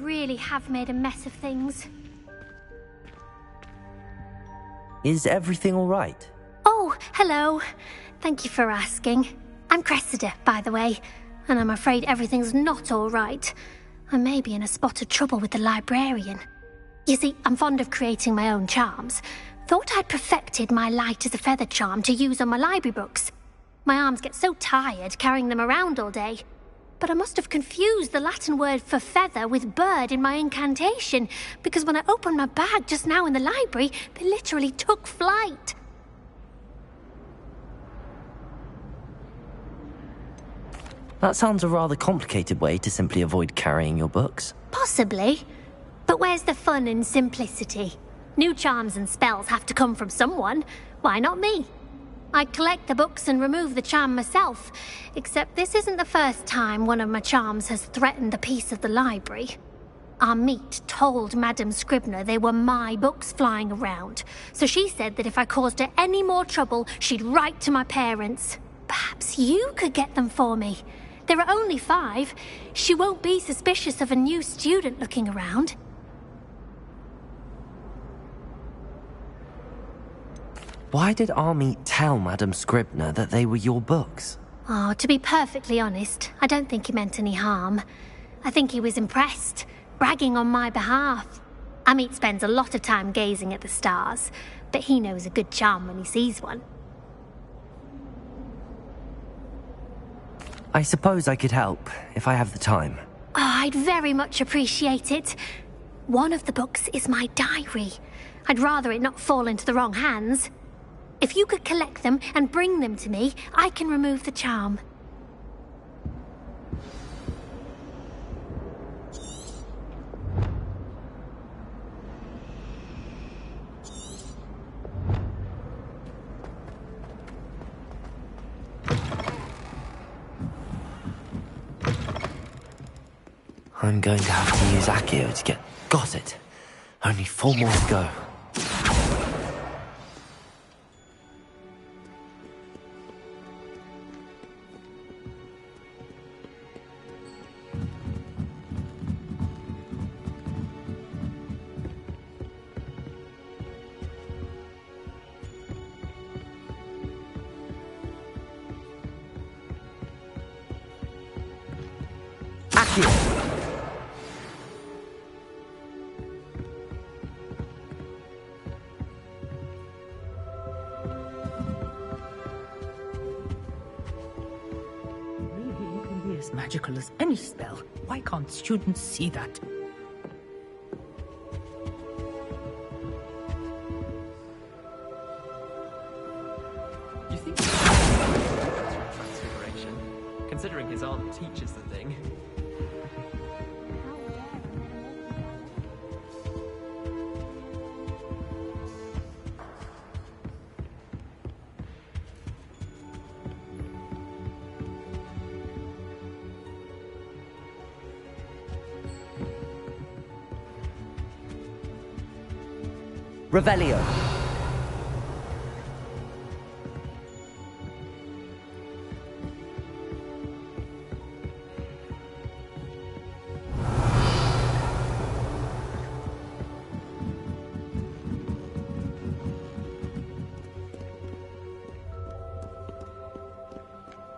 really have made a mess of things. Is everything all right? Oh, hello. Thank you for asking. I'm Cressida, by the way, and I'm afraid everything's not all right. I may be in a spot of trouble with the librarian. You see, I'm fond of creating my own charms. Thought I'd perfected my light as a feather charm to use on my library books. My arms get so tired carrying them around all day. But I must have confused the Latin word for feather with bird in my incantation, because when I opened my bag just now in the library, they literally took flight. That sounds a rather complicated way to simply avoid carrying your books. Possibly. But where's the fun in simplicity? New charms and spells have to come from someone. Why not me? I collect the books and remove the charm myself, except this isn't the first time one of my charms has threatened a piece of the library. Our meet told Madame Scribner they were my books flying around, so she said that if I caused her any more trouble, she'd write to my parents. Perhaps you could get them for me. There are only 5. She won't be suspicious of a new student looking around. Why did Army tell Madame Scribner that they were your books? Oh, to be perfectly honest, I don't think he meant any harm. I think he was impressed, bragging on my behalf. Amit spends a lot of time gazing at the stars, but he knows a good charm when he sees one. I suppose I could help, if I have the time. Oh, I'd very much appreciate it. One of the books is my diary. I'd rather it not fall into the wrong hands. If you could collect them and bring them to me, I can remove the charm. I'm going to have to use Accio to get... Got it! Only 4 more to go. Accio! As magical as any spell. Why can't students see that? You think transfiguration, considering his aunt teaches the thing? Revelio.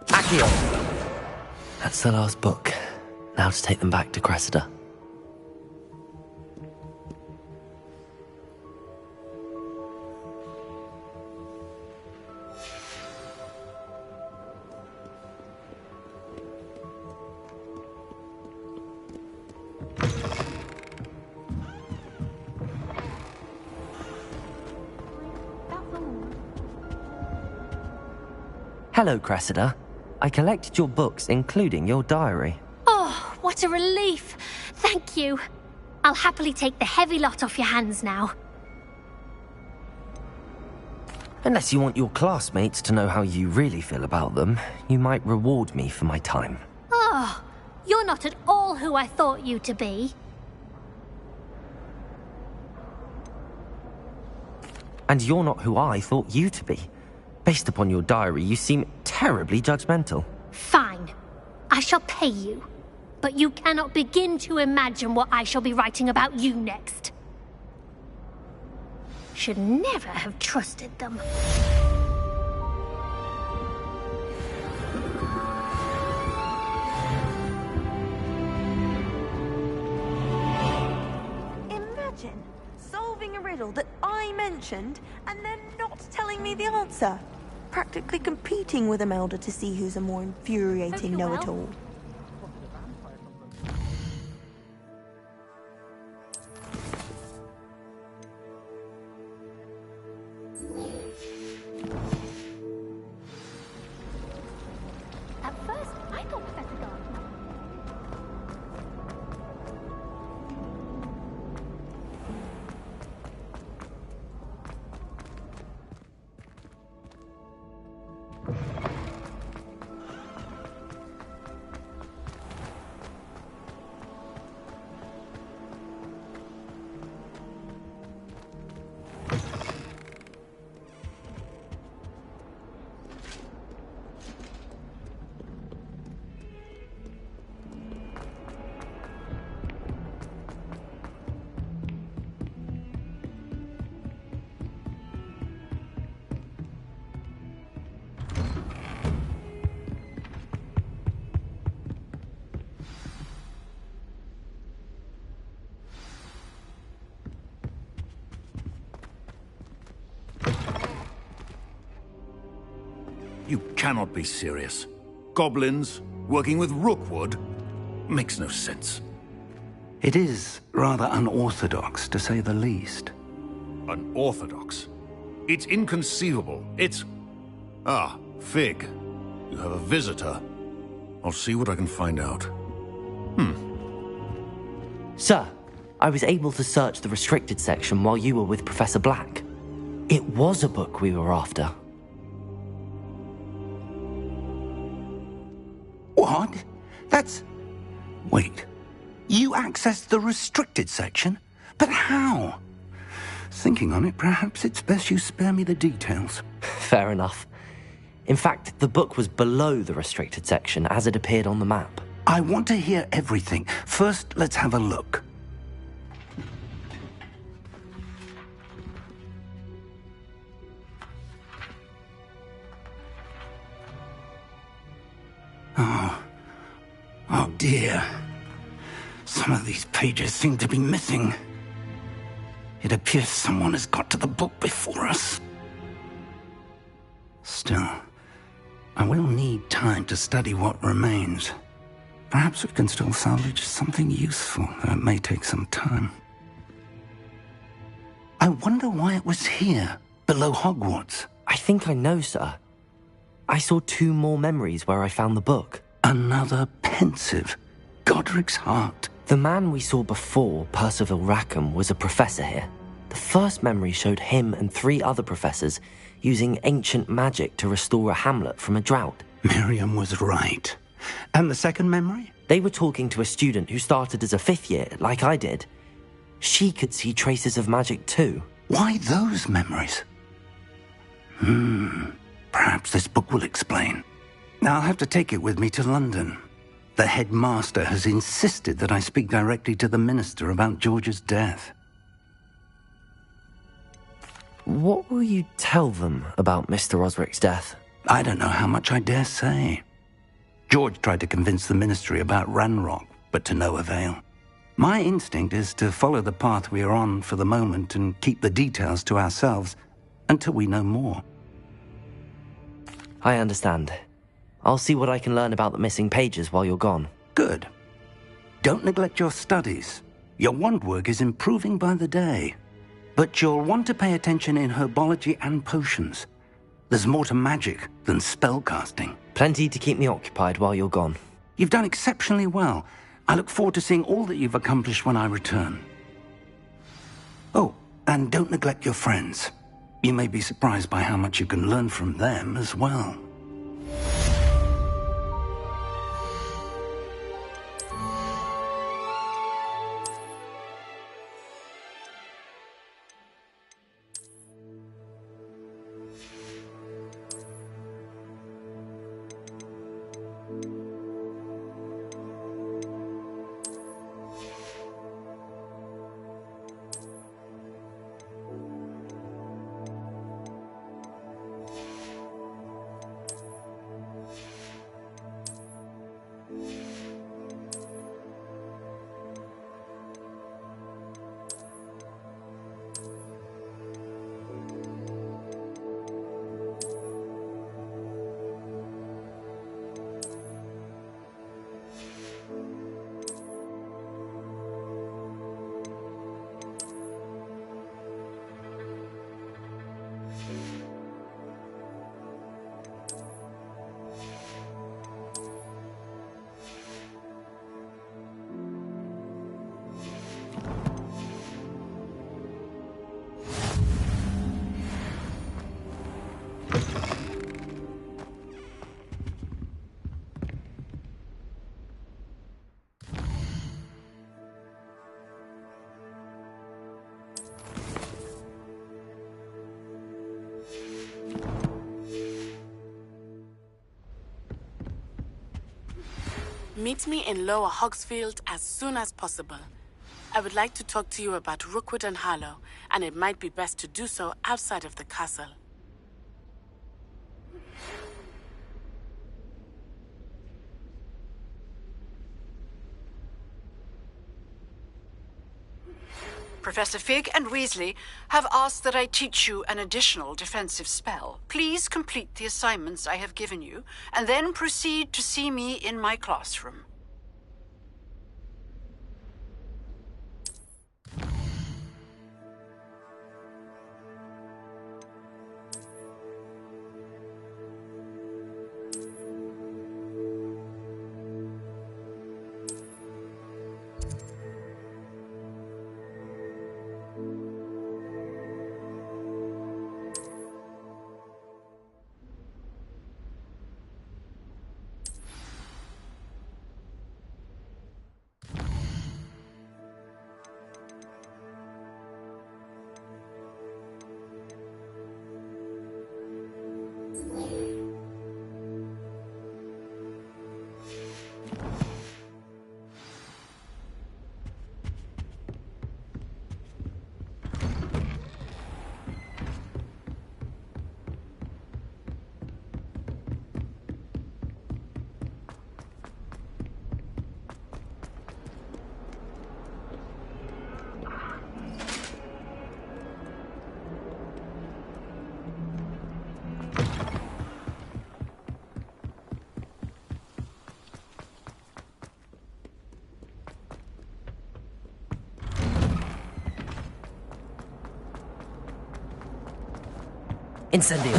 Accio. That's the last book. Now to take them back to Cressida. Hello, Cressida. I collected your books, including your diary. Oh, what a relief. Thank you. I'll happily take the heavy lot off your hands now. Unless you want your classmates to know how you really feel about them, you might reward me for my time. Oh, you're not at all who I thought you to be. And you're not who I thought you to be. Based upon your diary, you seem terribly judgmental. Fine. I shall pay you. but you cannot begin to imagine what I shall be writing about you next. Should never have trusted them. Imagine solving a riddle that I mentioned and then not telling me the answer. Practically competing with Imelda to see who's a more infuriating know-it-all. At first, I thought Professor Gardner. You cannot be serious. Goblins working with Rookwood makes no sense. It is rather unorthodox, to say the least. Unorthodox? It's inconceivable. It's... Ah, Fig. You have a visitor. I'll see what I can find out. Sir, I was able to search the restricted section while you were with Professor Black. It was a book we were after. What? That's... Wait. You accessed the restricted section? But how? Thinking on it, perhaps it's best you spare me the details. Fair enough. In fact, the book was below the restricted section as it appeared on the map. I want to hear everything. First, let's have a look. Oh dear. Some of these pages seem to be missing. It appears someone has got to the book before us. Still, I will need time to study what remains. Perhaps we can still salvage something useful, though it may take some time. I wonder why it was here, below Hogwarts. I think I know, sir. I saw 2 more memories where I found the book. Another pensive. Godric's heart. The man we saw before, Percival Rackham, was a professor here. The first memory showed him and 3 other professors using ancient magic to restore a hamlet from a drought. Miriam was right. And the second memory? They were talking to a student who started as a 5th year, like I did. She could see traces of magic too. Why those memories? Perhaps this book will explain. Now I'll have to take it with me to London. The headmaster has insisted that I speak directly to the minister about George's death. What will you tell them about Mr. Osric's death? I don't know how much I dare say. George tried to convince the ministry about Ranrock, but to no avail. My instinct is to follow the path we are on for the moment and keep the details to ourselves until we know more. I understand. I'll see what I can learn about the missing pages while you're gone. Good. Don't neglect your studies. Your wand work is improving by the day. But you'll want to pay attention in herbology and potions. There's more to magic than spellcasting. Plenty to keep me occupied while you're gone. You've done exceptionally well. I look forward to seeing all that you've accomplished when I return. Oh, and don't neglect your friends. You may be surprised by how much you can learn from them as well. Meet me in Lower Hogsfield as soon as possible. I would like to talk to you about Rookwood and Harlow, and it might be best to do so outside of the castle. Professor Fig and Weasley have asked that I teach you an additional defensive spell. Please complete the assignments I have given you, and then proceed to see me in my classroom. Incendio.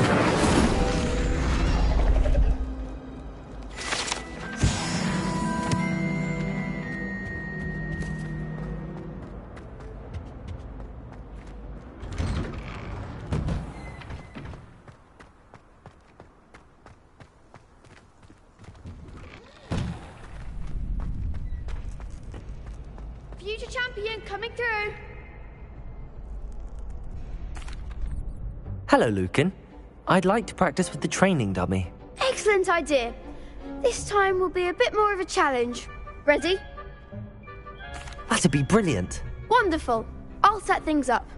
Future champion coming through. Hello, Lucan. I'd like to practice with the training dummy. Excellent idea. This time will be a bit more of a challenge. Ready? That'd be brilliant. Wonderful. I'll set things up.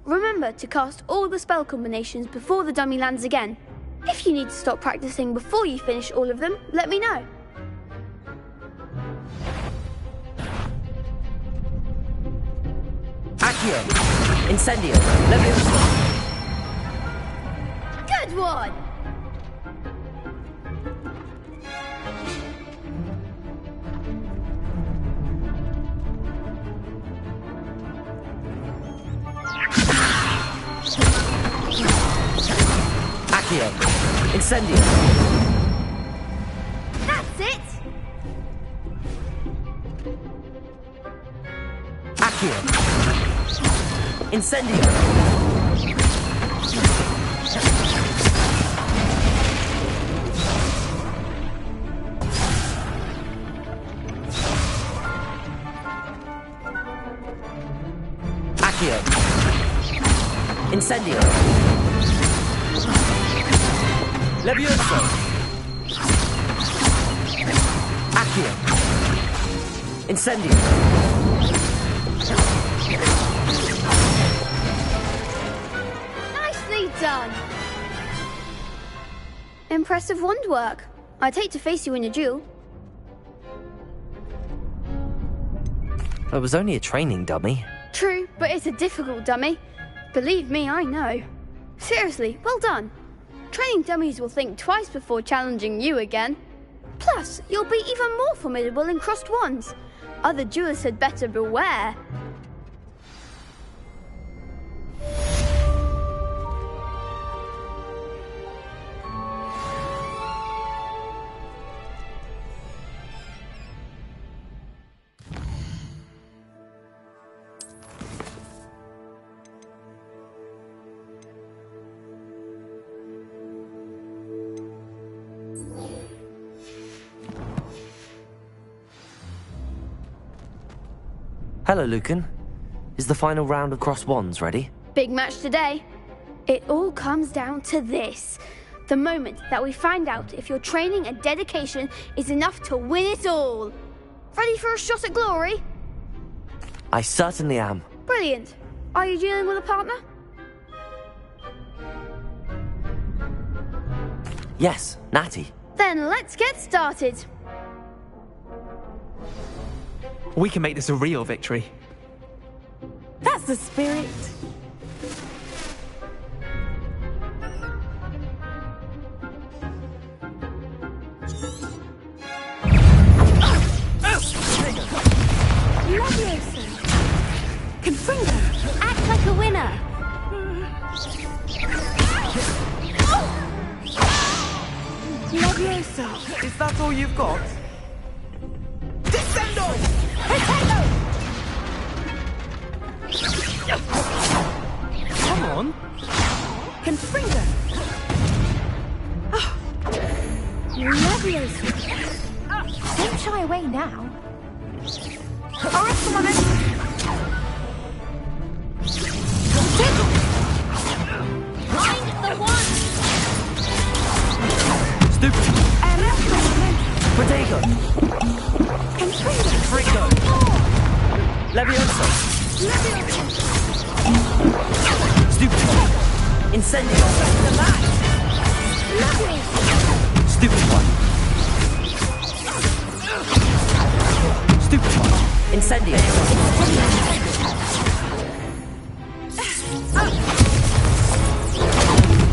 Remember to cast all the spell combinations before the dummy lands again. If you need to stop practicing before you finish all of them, let me know. Accio! Incendio! Leviosa! Good one! Accio! Incendio! That's it! Accio! Incendio! Accio! Incendio! Levioso! Accio! Incendio! Nicely done! Impressive wand work. I'd hate to face you in a duel. It was only a training dummy. True, but it's a difficult dummy. Believe me, I know. Seriously, well done. Training dummies will think twice before challenging you again. Plus, you'll be even more formidable in crossed wands. Other duelists had better beware. Hello, Lucan. Is the final round of crossed wands ready? Big match today. It all comes down to this. The moment that we find out if your training and dedication is enough to win it all. Ready for a shot at glory? I certainly am. Brilliant. Are you dealing with a partner? Yes, Natty. Then let's get started. We can make this a real victory. That's the spirit. Leviosa! Confringo! Act like a winner! Leviosa! Is that all you've got? Descendo! Potato! Come on! Confringo! Leviosa! Don't shy away now. Arrest them on it! Find the one! Stupid. Protego. Frigo. Leviosa. Stupid. Incendio. Stupid one. Stupid one. Incendio.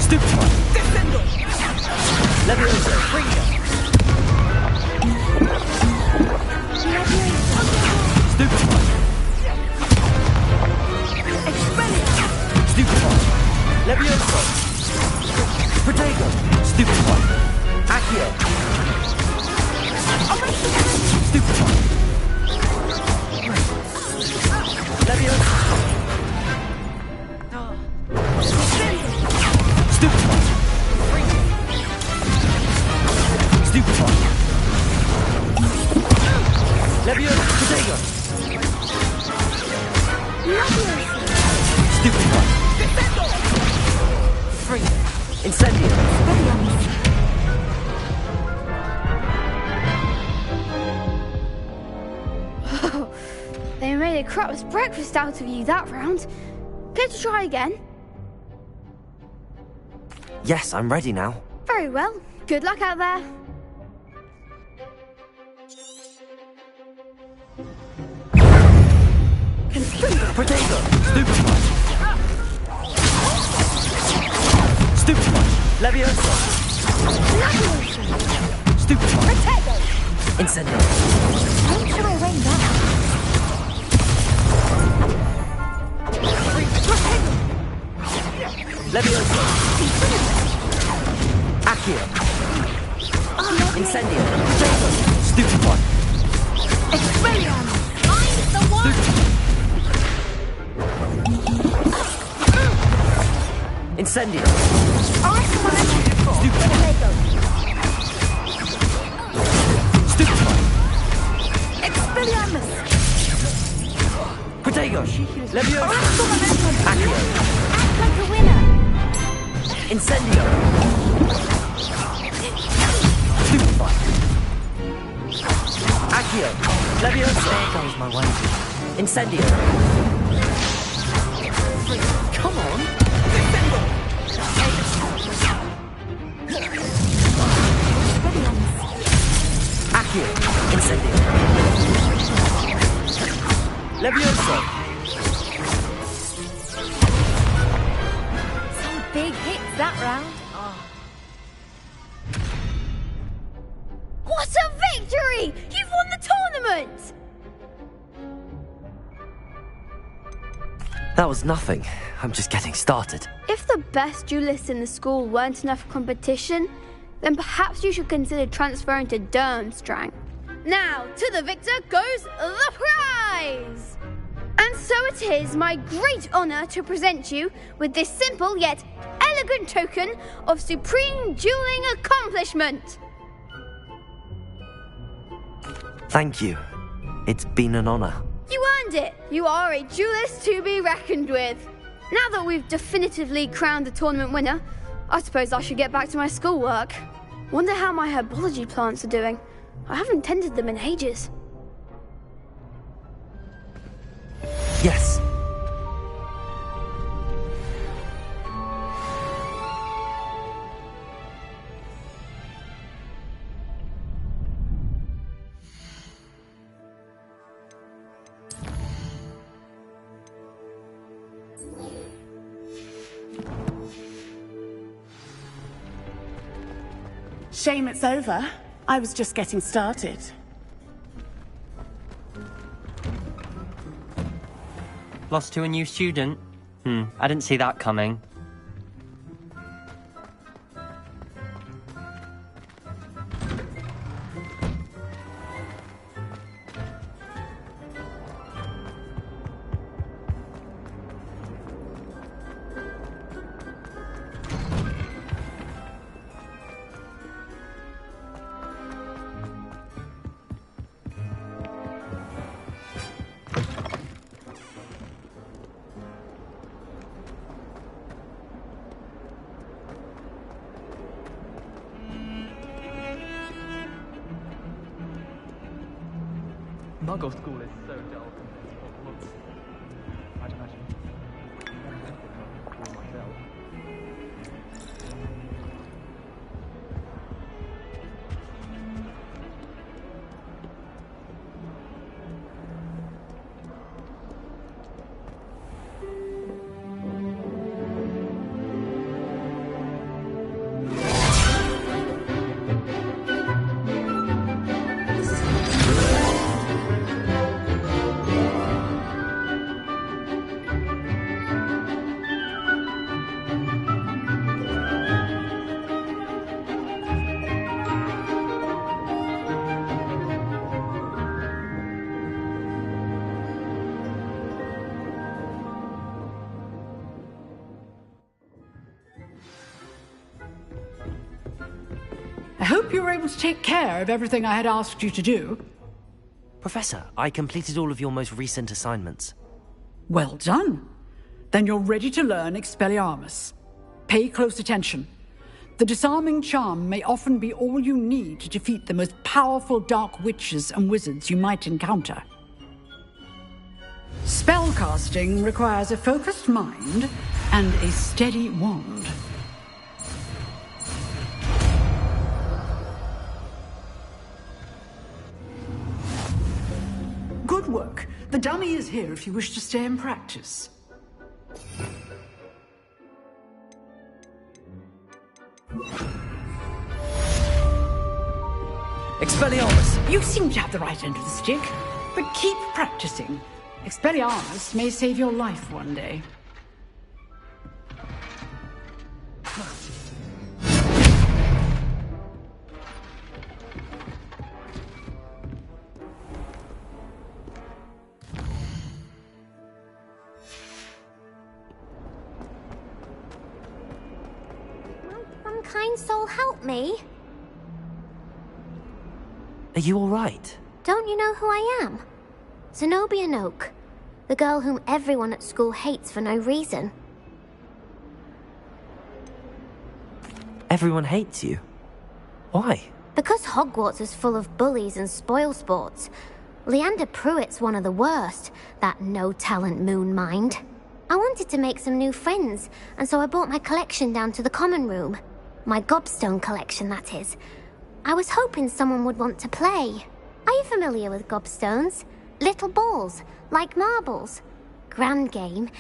Stupid one. Leviosa. Frigo. Stupid one. Stupid one. Leviosa. Protego. Stupid one. Accio. Stupid one. Leviosa. Stupid one. Stupid one. Leviosa. Protego. Stupid one. Free. Incendio. They made a crap's breakfast out of you that round. Care to try again? Yes, I'm ready now. Very well. Good luck out there. Protego. Stupid one. Stupid one. Leviosa. Stupid one. Protego! Incendio. Don't shy away now. Leviosa. Accio. Incendio. Protego. Stupid one. Expelliarmus! Find the one! Incendio. Stupid Protego! Stupid one. Expelliarmus! Protego. Leviosa. Accio. Act like a winner! Incendio. Stupid one. Accio. Leviosa. There goes my one. Incendio. Come on. Accio. Incendio. Leviosa. Some big hits that round. What a victory! You've won the tournament! That was nothing. I'm just getting started. If the best duelists in the school weren't enough competition, then perhaps you should consider transferring to Durmstrang. Now, to the victor goes the prize! And so it is my great honour to present you with this simple yet elegant token of supreme dueling accomplishment. Thank you. It's been an honor. You earned it. You are a duelist to be reckoned with. Now that we've definitively crowned the tournament winner, I suppose I should get back to my schoolwork. Wonder how my herbology plants are doing. I haven't tended them in ages. Yes. Shame it's over. I was just getting started. Lost to a new student? I didn't see that coming. Muggle school is so dull compared to Hogwarts. I'd imagine. Myself. I hope you were able to take care of everything I had asked you to do. Professor, I completed all of your most recent assignments. Well done. Then you're ready to learn Expelliarmus. Pay close attention. The disarming charm may often be all you need to defeat the most powerful dark witches and wizards you might encounter. Spellcasting requires a focused mind and a steady wand. Good work. The dummy is here if you wish to stay and practice. Expelliarmus! You seem to have the right end of the stick, but keep practicing. Expelliarmus may save your life one day. Some kind soul help me. Are you all right? Don't you know who I am? Zenobia Noak, the girl whom everyone at school hates for no reason. Everyone hates you. Why? Because Hogwarts is full of bullies and spoilsports. Leander Pruitt's one of the worst, that no-talent moon mind. I wanted to make some new friends, and so I brought my collection down to the common room. My gobstone collection, that is. I was hoping someone would want to play. Are you familiar with gobstones? Little balls, like marbles. Grand game.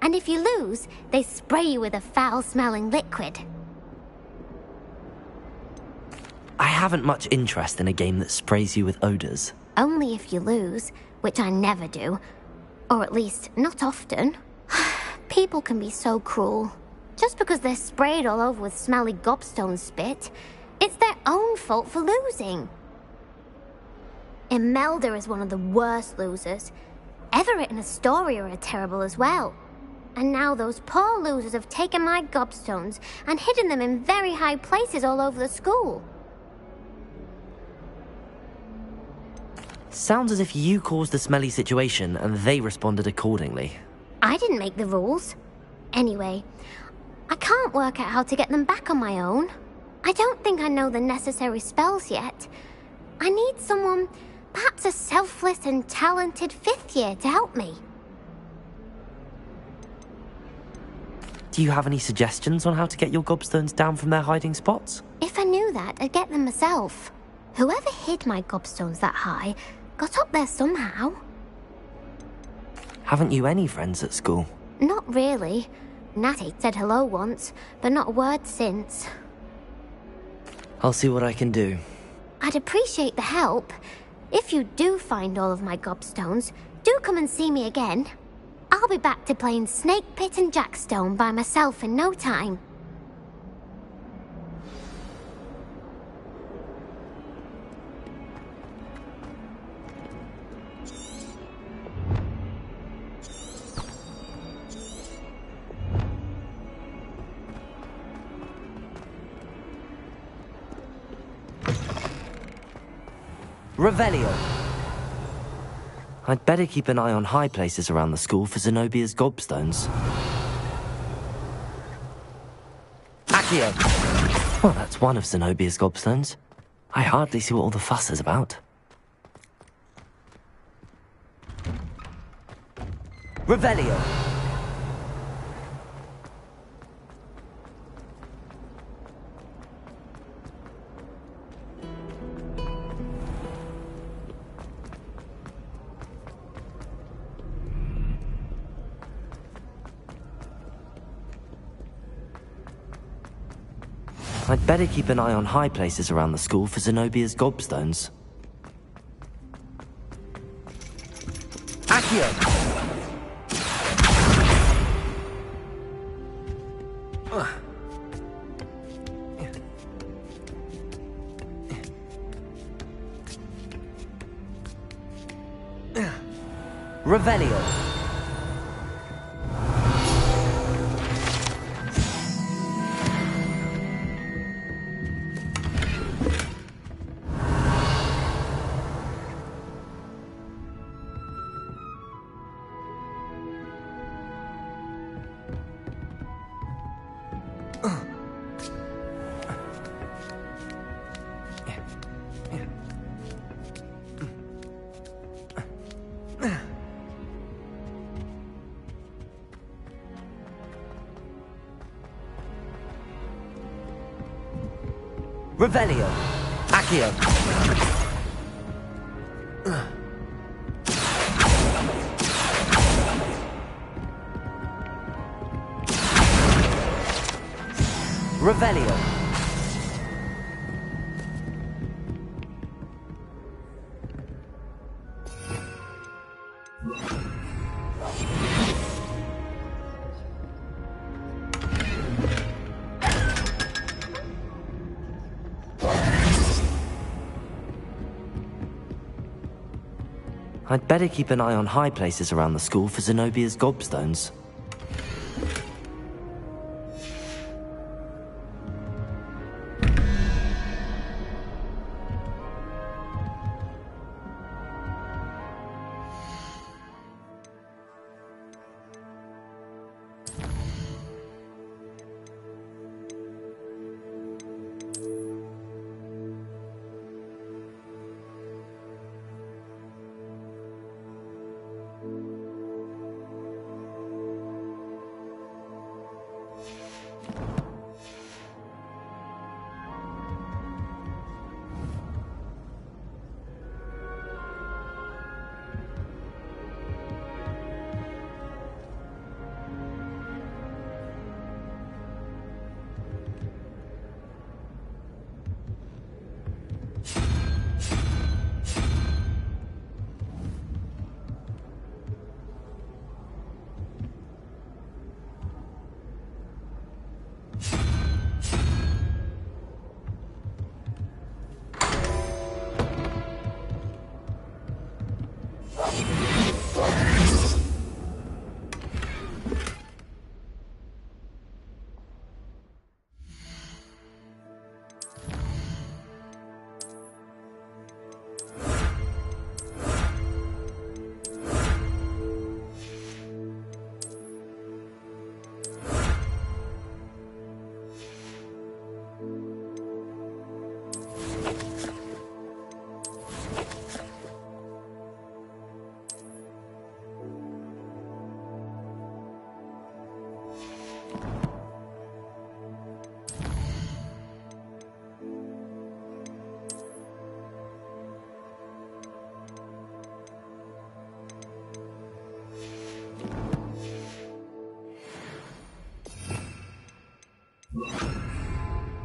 And if you lose, they spray you with a foul-smelling liquid. I haven't much interest in a game that sprays you with odors. Only if you lose, which I never do. Or at least, not often. People can be so cruel. Just because they're sprayed all over with smelly gobstone spit, it's their own fault for losing. Imelda is one of the worst losers. Everett and Astoria are terrible as well. And now those poor losers have taken my gobstones and hidden them in very high places all over the school. Sounds as if you caused the smelly situation and they responded accordingly. I didn't make the rules. Anyway, I can't work out how to get them back on my own. I don't think I know the necessary spells yet. I need someone, perhaps a selfless and talented 5th year to help me. Do you have any suggestions on how to get your gobstones down from their hiding spots? If I knew that, I'd get them myself. Whoever hid my gobstones that high got up there somehow. Haven't you any friends at school? Not really. Natty said hello once, but not a word since. I'll see what I can do. I'd appreciate the help. If you do find all of my gobstones, do come and see me again. I'll be back to playing Snake Pit and Jackstone by myself in no time. Revelio! I'd better keep an eye on high places around the school for Zenobia's gobstones. Accio! Well, that's one of Zenobia's gobstones. I hardly see what all the fuss is about. Revelio! I'd better keep an eye on high places around the school for Zenobia's gobstones. Accio! Revelio! Revelio! Accio! Revelio! I'd better keep an eye on high places around the school for Zenobia's gobstones.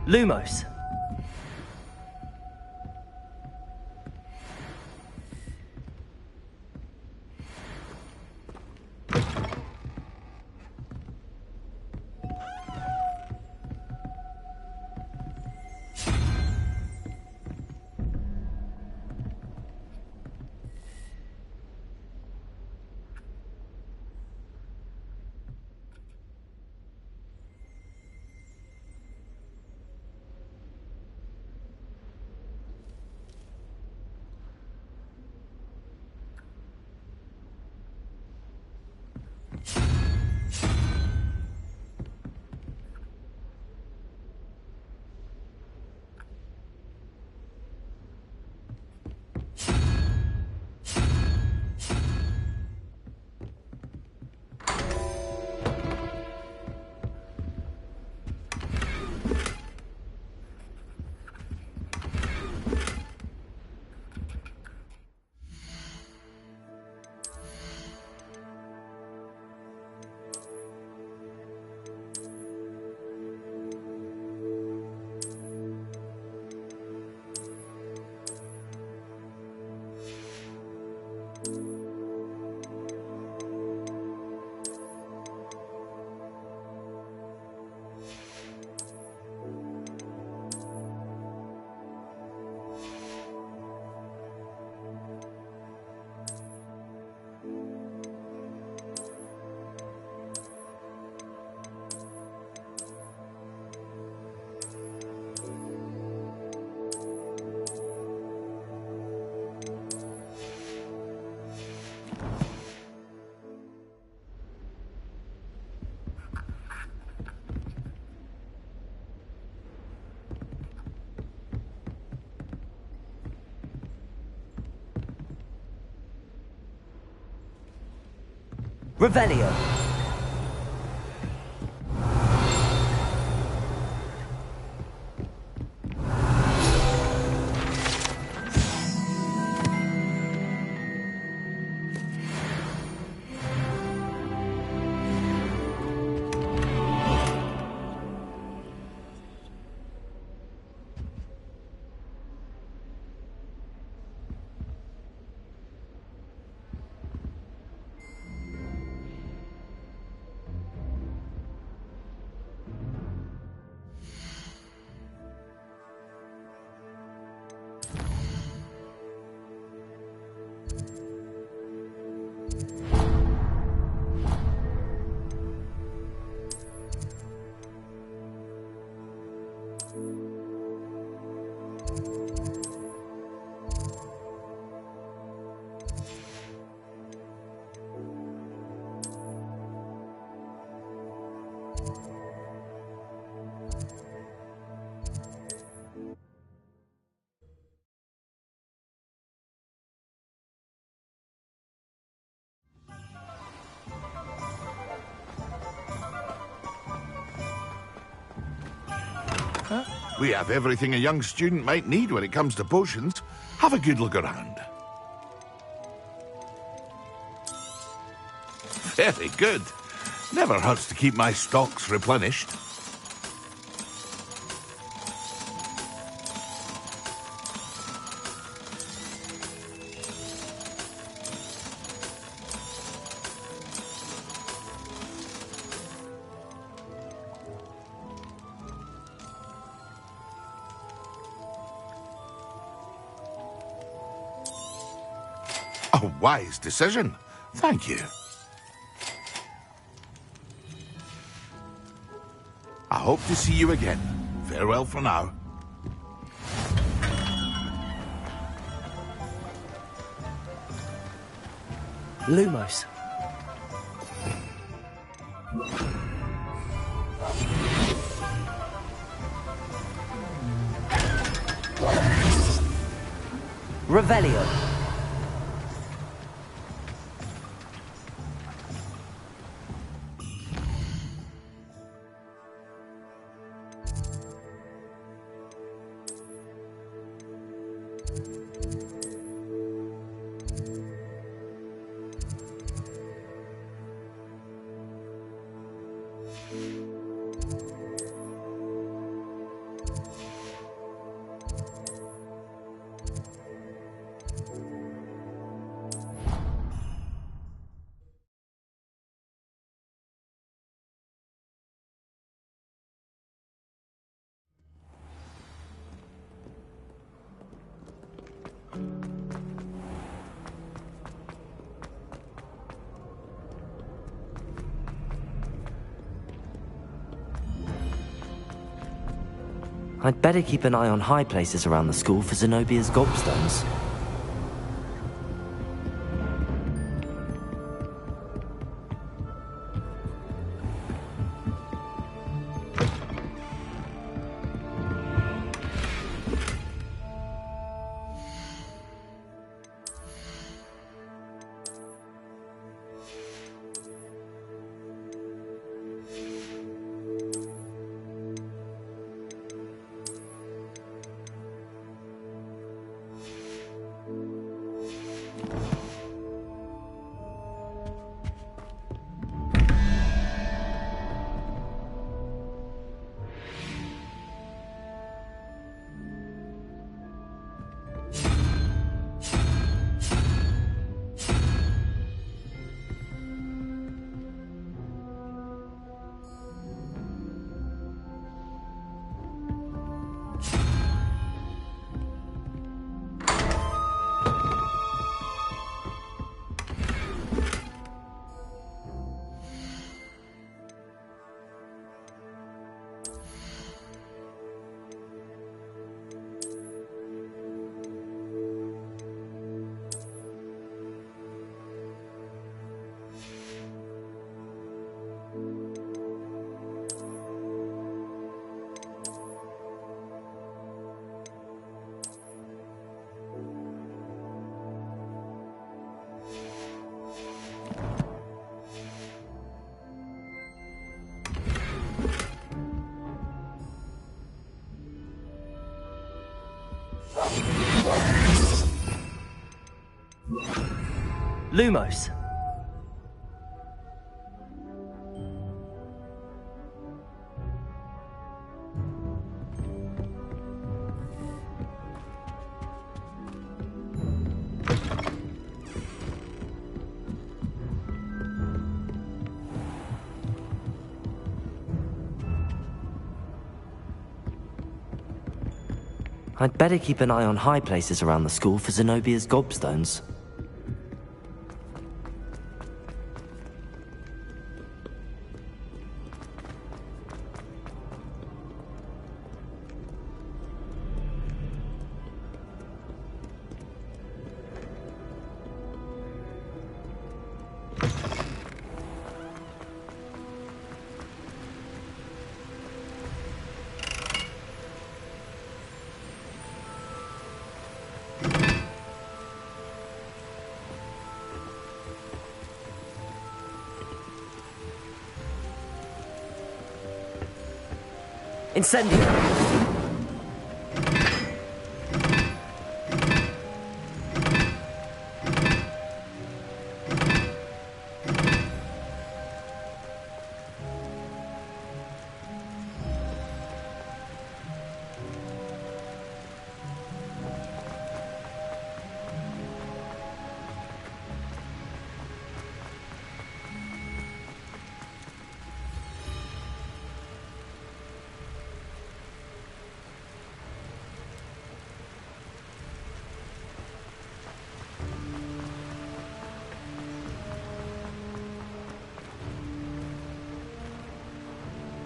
Lumos. Revelio. We have everything a young student might need when it comes to potions. Have a good look around. Very good. Never hurts to keep my stocks replenished. A wise decision. Thank you. I hope to see you again. Farewell for now. Lumos. Revelio. I'd better keep an eye on high places around the school for Zenobia's gobstones. Lumos. I'd better keep an eye on high places around the school for Zenobia's gobstones. Incendio!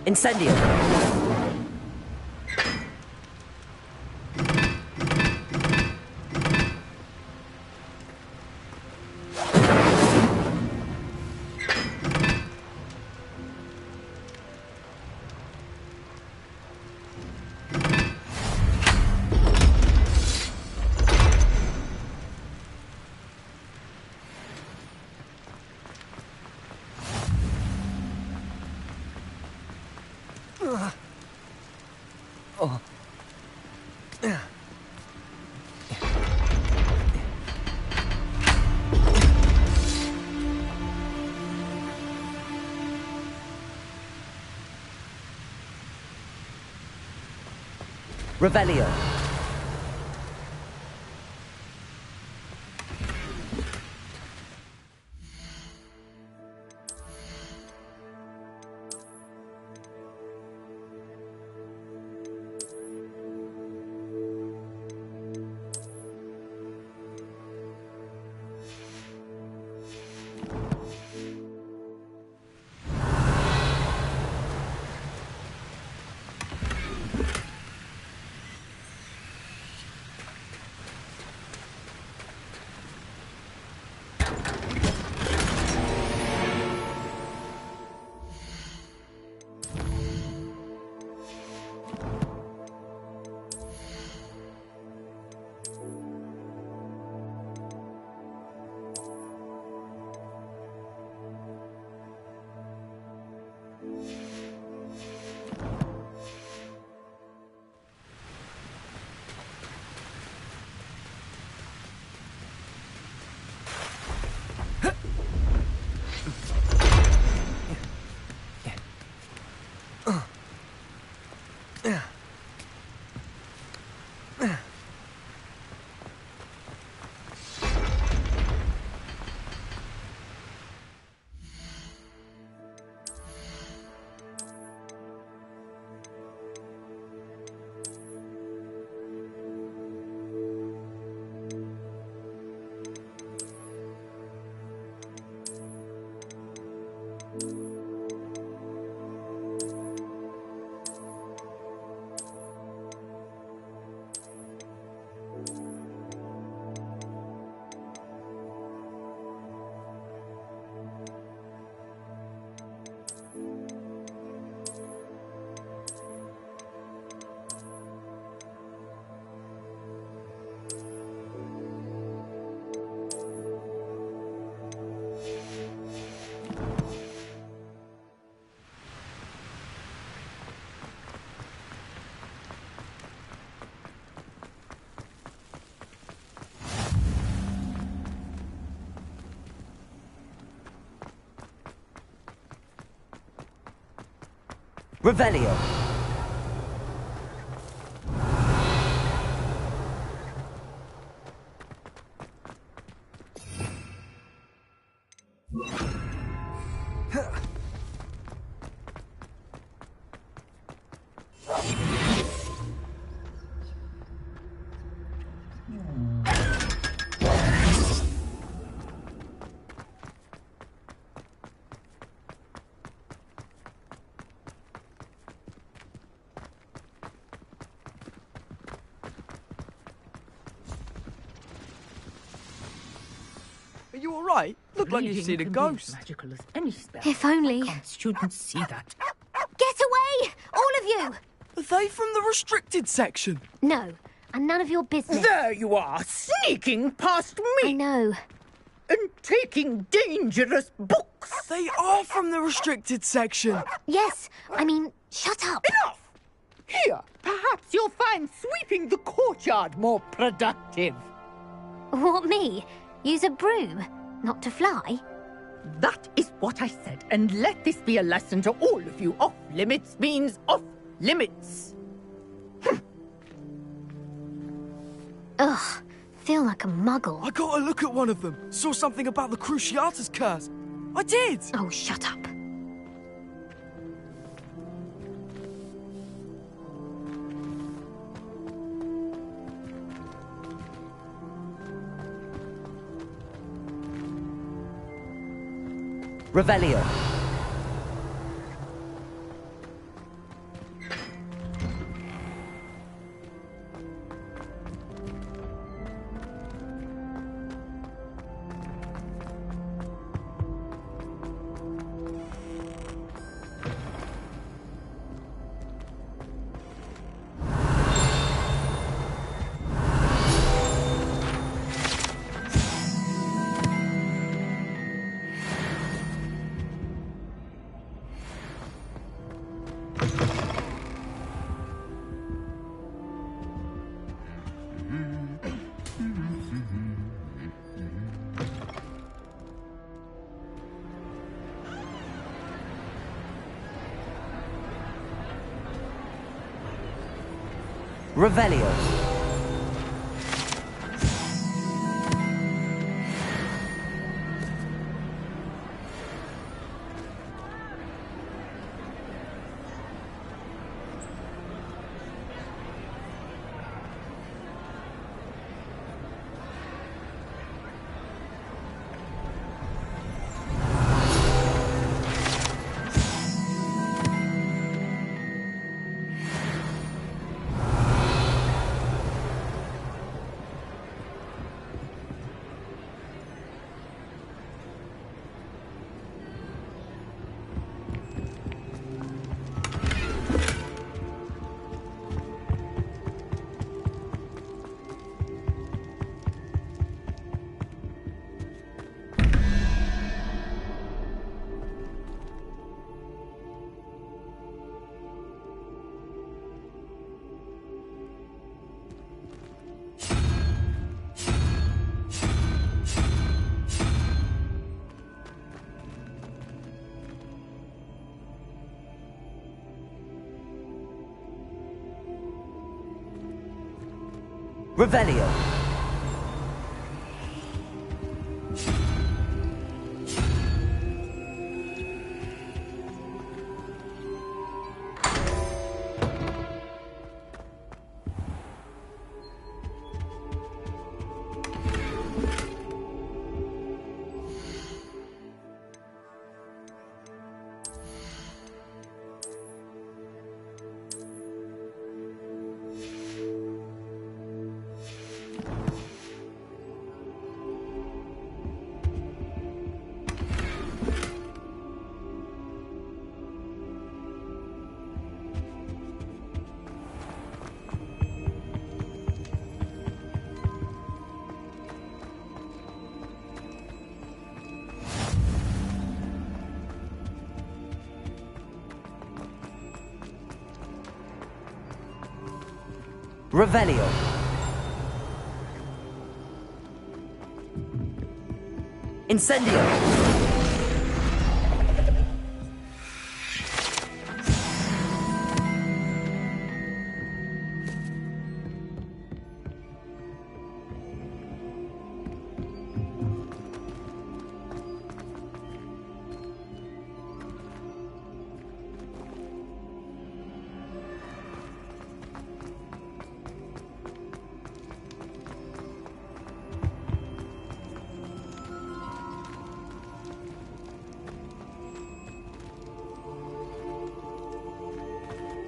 Incendio! Revelio. Revelio. Are you alright? Look like you've seen a ghost. Magical as any spell. If only. Why can't students see that? Get away! All of you! Are they from the restricted section? No, and none of your business. There you are, sneaking past I me know. and taking dangerous books. They are from the restricted section. Yes, I mean, shut up. Enough! Here, perhaps you'll find sweeping the courtyard more productive. What, me? Use a broom? Not to fly? That is what I said, and let this be a lesson to all of you. Off limits means off limits. Ugh, feel like a muggle. I got a look at one of them. Saw something about the Cruciatus curse. I did. Oh, shut up. Revelio. Revelio. Revelio. Revelio. Incendio.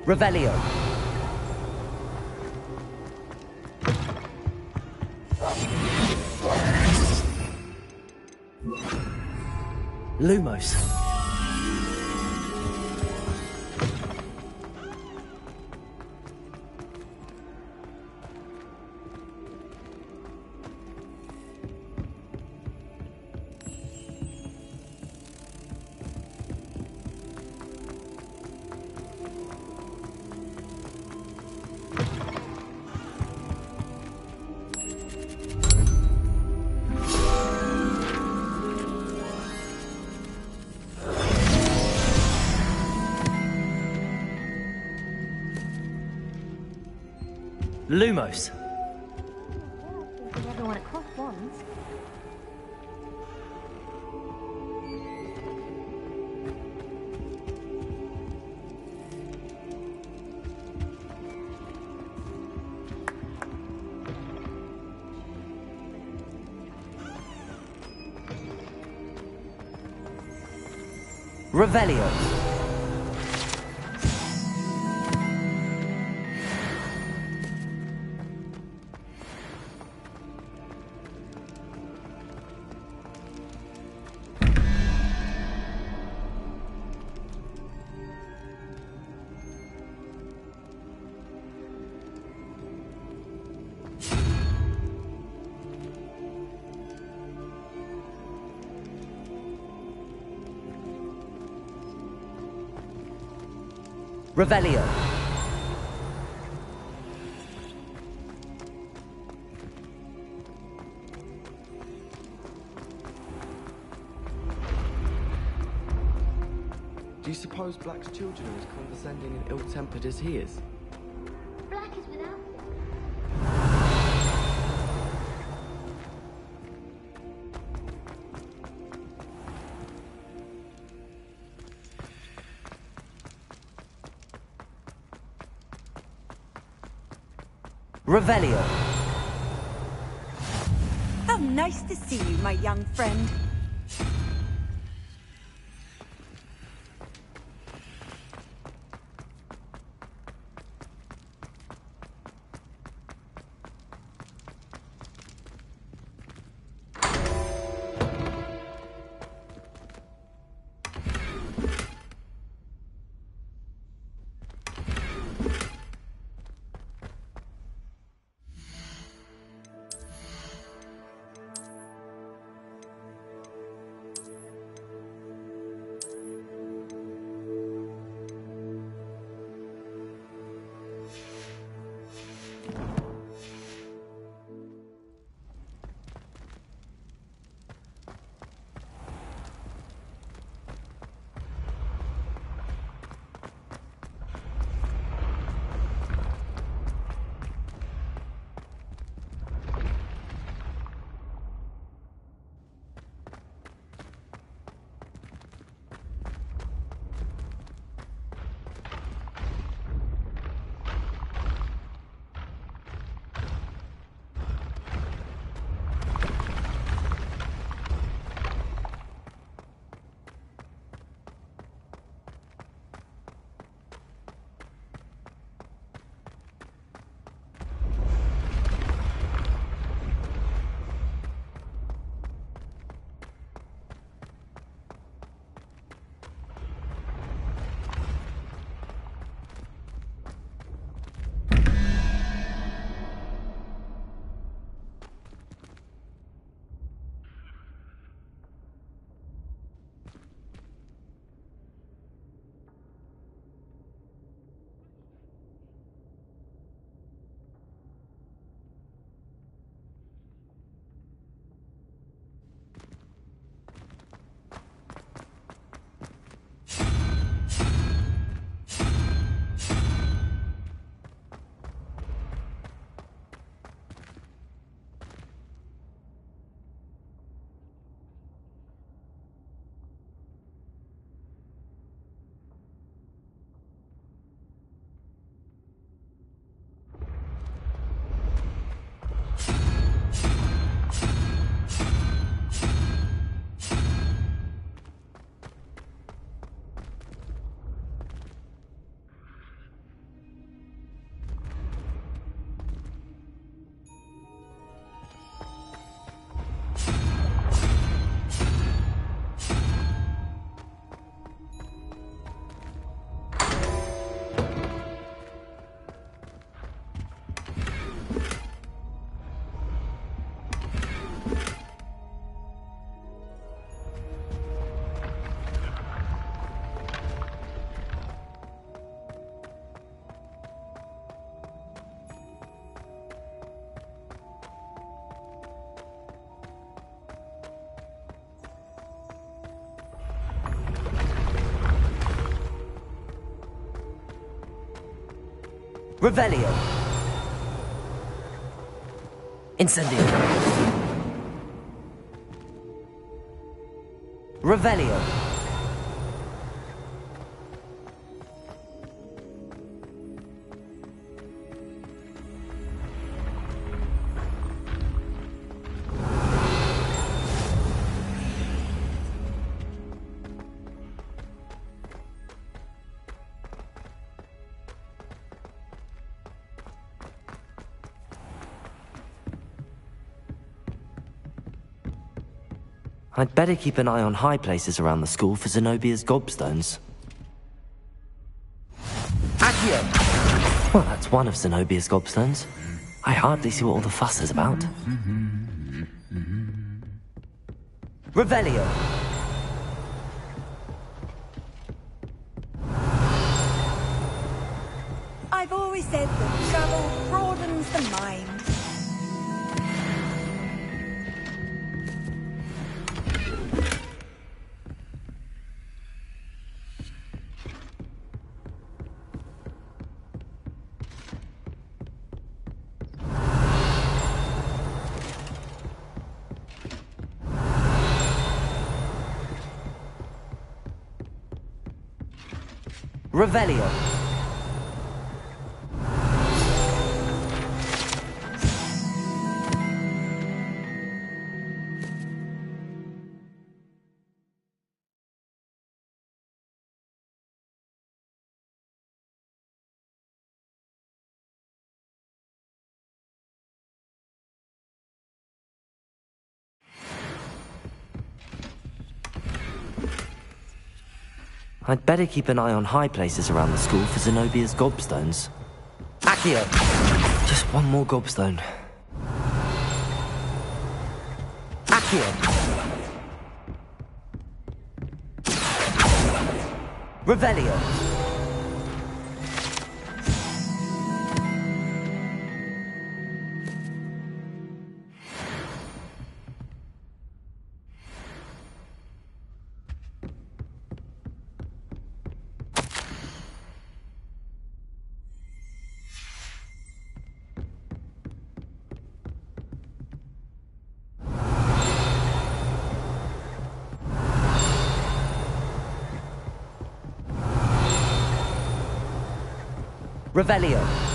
Revelio. Lumos. Lumos. Everyone at cross wands. Revelio. Revelio. Do you suppose Black's children are as condescending and ill-tempered as he is? Black is without. Revelio. How nice to see you, my young friend. Revelio. Incendio. Revelio. I'd better keep an eye on high places around the school for Zenobia's gobstones. Accio! Well, that's one of Zenobia's gobstones. I hardly see what all the fuss is about. Revelio! I've always said that travel broadens the mind. Revelio. I'd better keep an eye on high places around the school for Zenobia's gobstones. Accio! Just one more gobstone. Accio! Revelio! Revelio.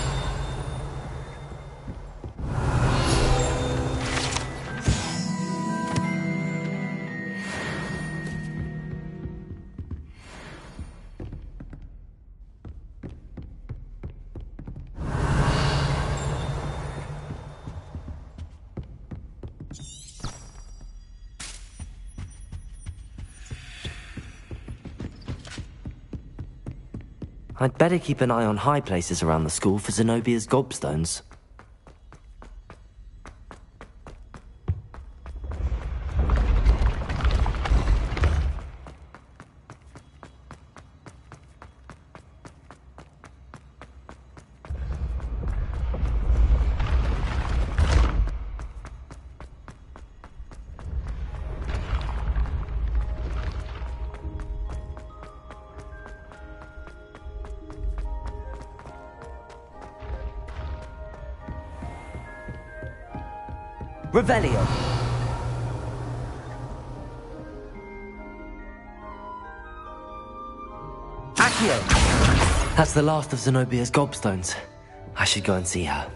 I'd better keep an eye on high places around the school for Zenobia's gobstones. Revelio. Accio! That's the last of Zenobia's gobstones. I should go and see her.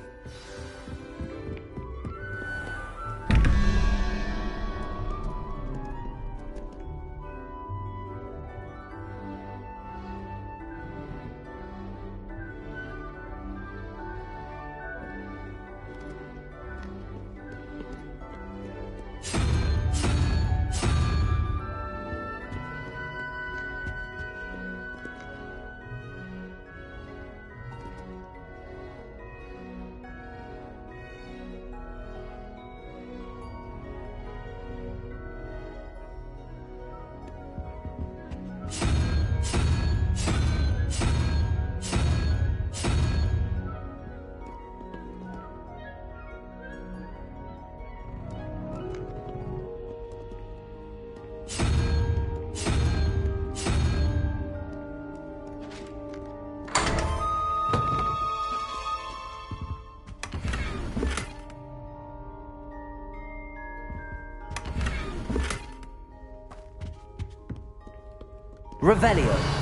Revelio.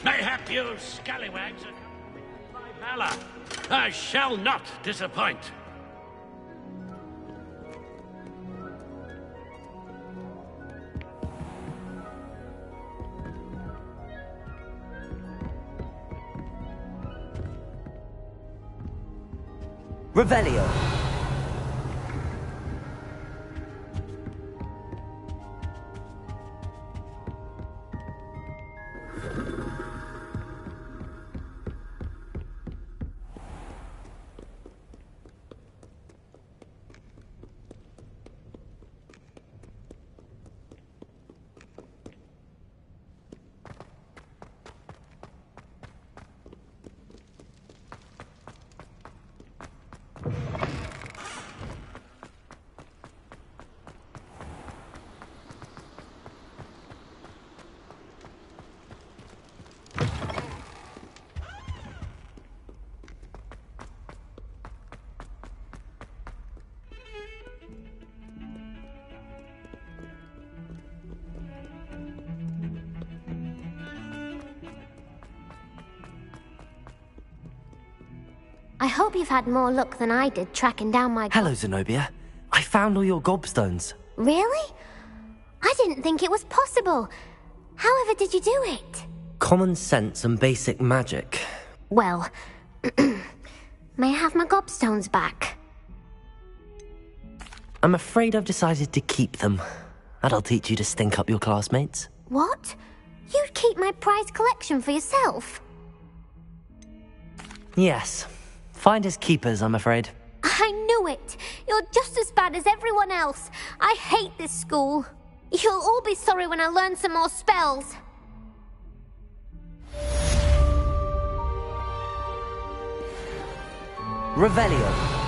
Mayhap you scallywags are coming with my valor. I shall not disappoint. Revelio. I hope you've had more luck than I did tracking down my... Hello, Zenobia. I found all your gobstones. Really? I didn't think it was possible. However did you do it? Common sense and basic magic. Well, may I have my gobstones back? I'm afraid I've decided to keep them. That'll teach you to stink up your classmates. What? You'd keep my prized collection for yourself? Yes. Finders keepers, I'm afraid. I knew it! You're just as bad as everyone else. I hate this school. You'll all be sorry when I learn some more spells. Revelio.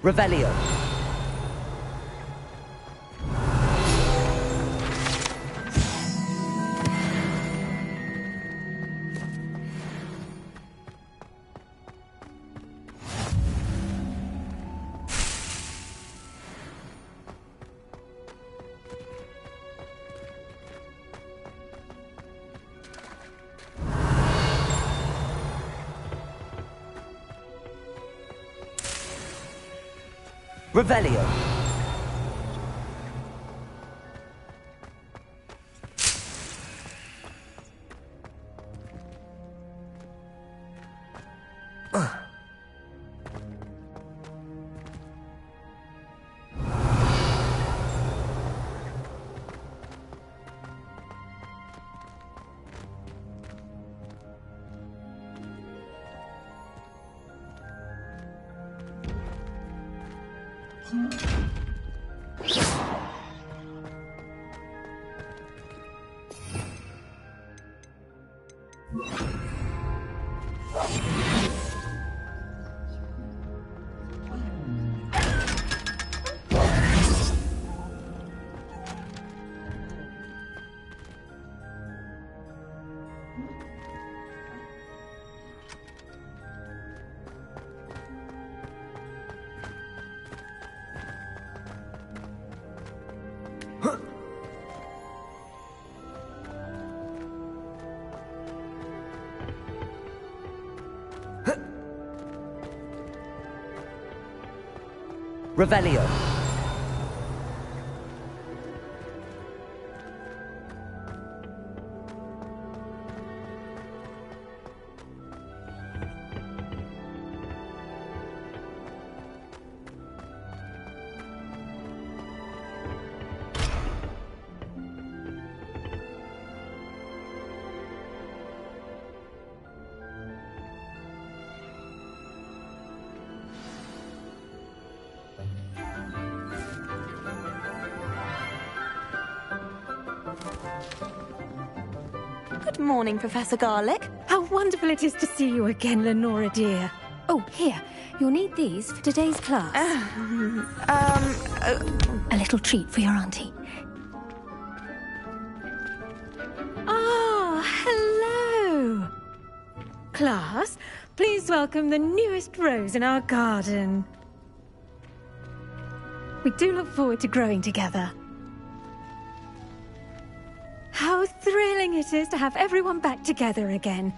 Revelio. Revelio. Revelio. Good morning, Professor Garlick. How wonderful it is to see you again, Lenora dear. Oh, here. You'll need these for today's class. A little treat for your auntie. Ah, hello. Class, please welcome the newest rose in our garden. We do look forward to growing together. How thrilling it is to have everyone back together again.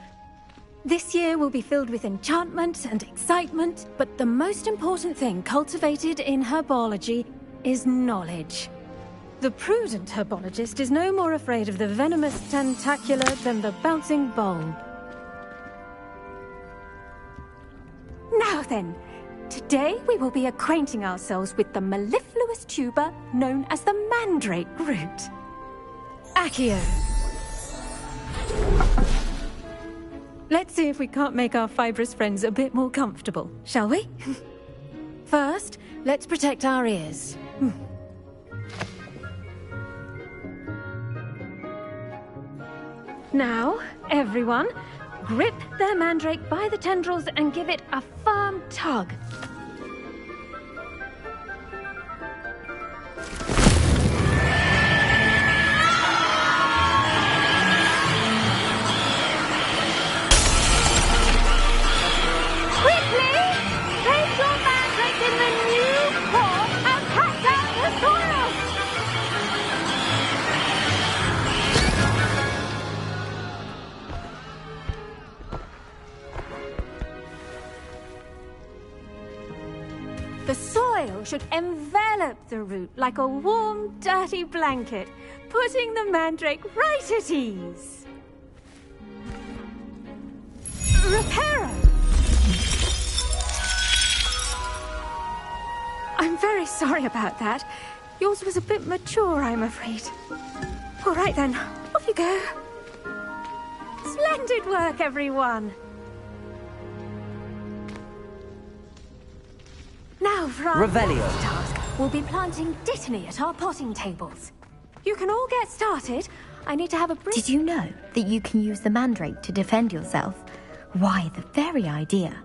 This year will be filled with enchantment and excitement, but the most important thing cultivated in herbology is knowledge. The prudent herbologist is no more afraid of the venomous tentacula than the bouncing bulb. Now then, today we will be acquainting ourselves with the mellifluous tuber known as the mandrake root. Accio. Let's see if we can't make our fibrous friends a bit more comfortable, shall we? First, let's protect our ears. Now, everyone, grip their mandrake by the tendrils and give it a firm tug. The soil should envelop the root like a warm, dirty blanket, putting the mandrake right at ease. Reparo! I'm very sorry about that. Yours was a bit mature, I'm afraid. All right then, off you go. Splendid work, everyone. Now for our next task, we'll be planting dittany at our potting tables. You can all get started. I need to have a brief... Did you know that you can use the mandrake to defend yourself? Why, the very idea.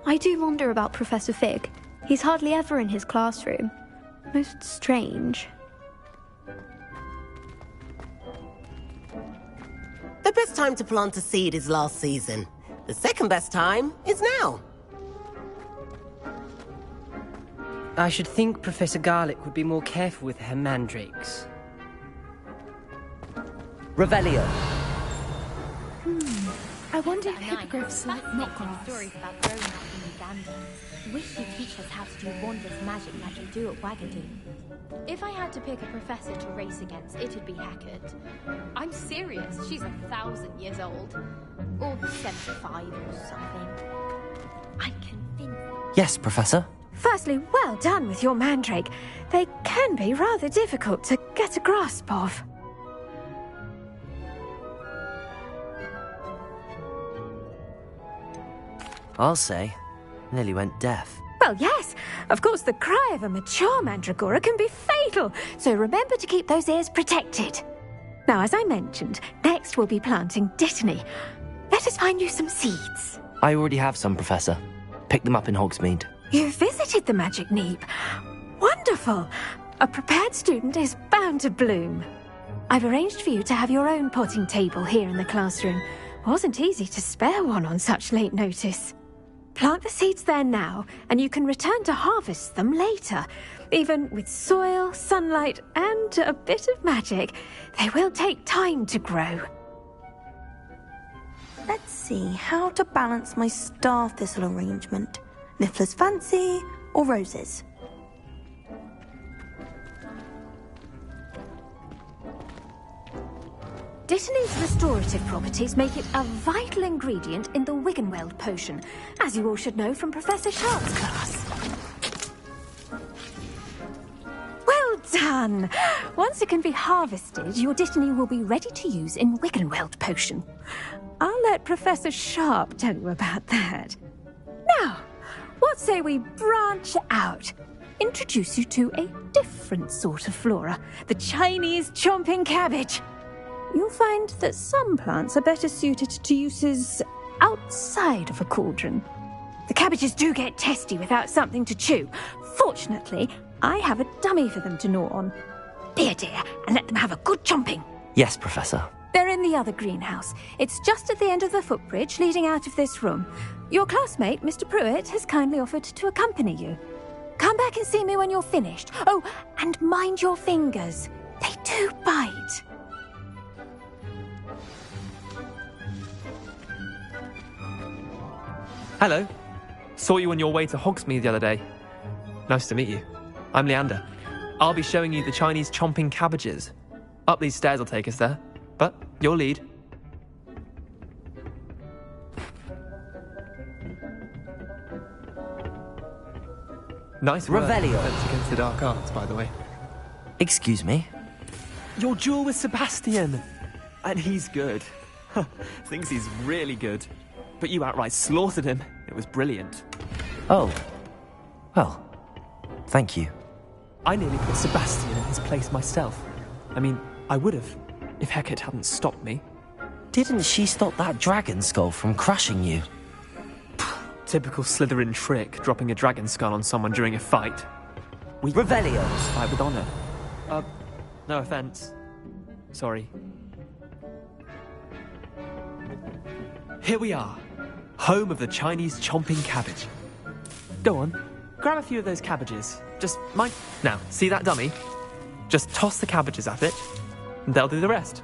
I do wonder about Professor Fig. He's hardly ever in his classroom. Most strange. The best time to plant a seed is last season. The second best time is now. I should think Professor Garlick would be more careful with her mandrakes. Revelio. I wonder if hippogriffs like knot grass. understanding. Wish you'd teach us how to do wondrous magic like you do at Wagadu. If I had to pick a professor to race against, it'd be Hackett. I'm serious, she's 1,000 years old. Or 75 or something. I'm convinced. Yes, Professor? Firstly, well done with your mandrake. They can be rather difficult to get a grasp of. I'll say. Nearly went deaf. Well, yes. Of course, the cry of a mature mandragora can be fatal, so remember to keep those ears protected. Now, as I mentioned, next we'll be planting Dittany. Let us find you some seeds. I already have some, Professor. Pick them up in Hogsmeade. You visited the Magic Neep. Wonderful. A prepared student is bound to bloom. I've arranged for you to have your own potting table here in the classroom. Wasn't easy to spare one on such late notice. Plant the seeds there now, and you can return to harvest them later. Even with soil, sunlight, and a bit of magic, they will take time to grow. Let's see how to balance my star thistle arrangement. Niffler's fancy or roses? Dittany's restorative properties make it a vital ingredient in the Wiggenweld potion, as you all should know from Professor Sharp's class. Well done! Once it can be harvested, your Dittany will be ready to use in Wiggenweld potion. I'll let Professor Sharp tell you about that. Now, what say we branch out? Introduce you to a different sort of flora, the Chinese chomping cabbage. You'll find that some plants are better suited to uses outside of a cauldron. The cabbages do get testy without something to chew. Fortunately, I have a dummy for them to gnaw on. Be a dear and let them have a good chomping. Yes, Professor. They're in the other greenhouse. It's just at the end of the footbridge leading out of this room. Your classmate, Mr. Pruitt, has kindly offered to accompany you. Come back and see me when you're finished. Oh, and mind your fingers. They do bite. Hello. Saw you on your way to Hogsmeade the other day. Nice to meet you. I'm Leander. I'll be showing you the Chinese chomping cabbages. Up these stairs will take us there, but your lead. Nice work. Revelio. Defense against the dark arts, by the way. Excuse me? Your duel with Sebastian. And he's good. Thinks he's really good. But you outright slaughtered him. It was brilliant. Oh. Well, thank you. I nearly put Sebastian in his place myself. I mean, I would have, if Hackett hadn't stopped me. Didn't she stop that dragon skull from crushing you? Typical Slytherin trick, dropping a dragon skull on someone during a fight. We Revelio. Fight with honor. No offense. Sorry. Here we are, home of the Chinese chomping cabbage. Go on, grab a few of those cabbages. Just mind... Now, see that dummy? Just toss the cabbages at it, and they'll do the rest.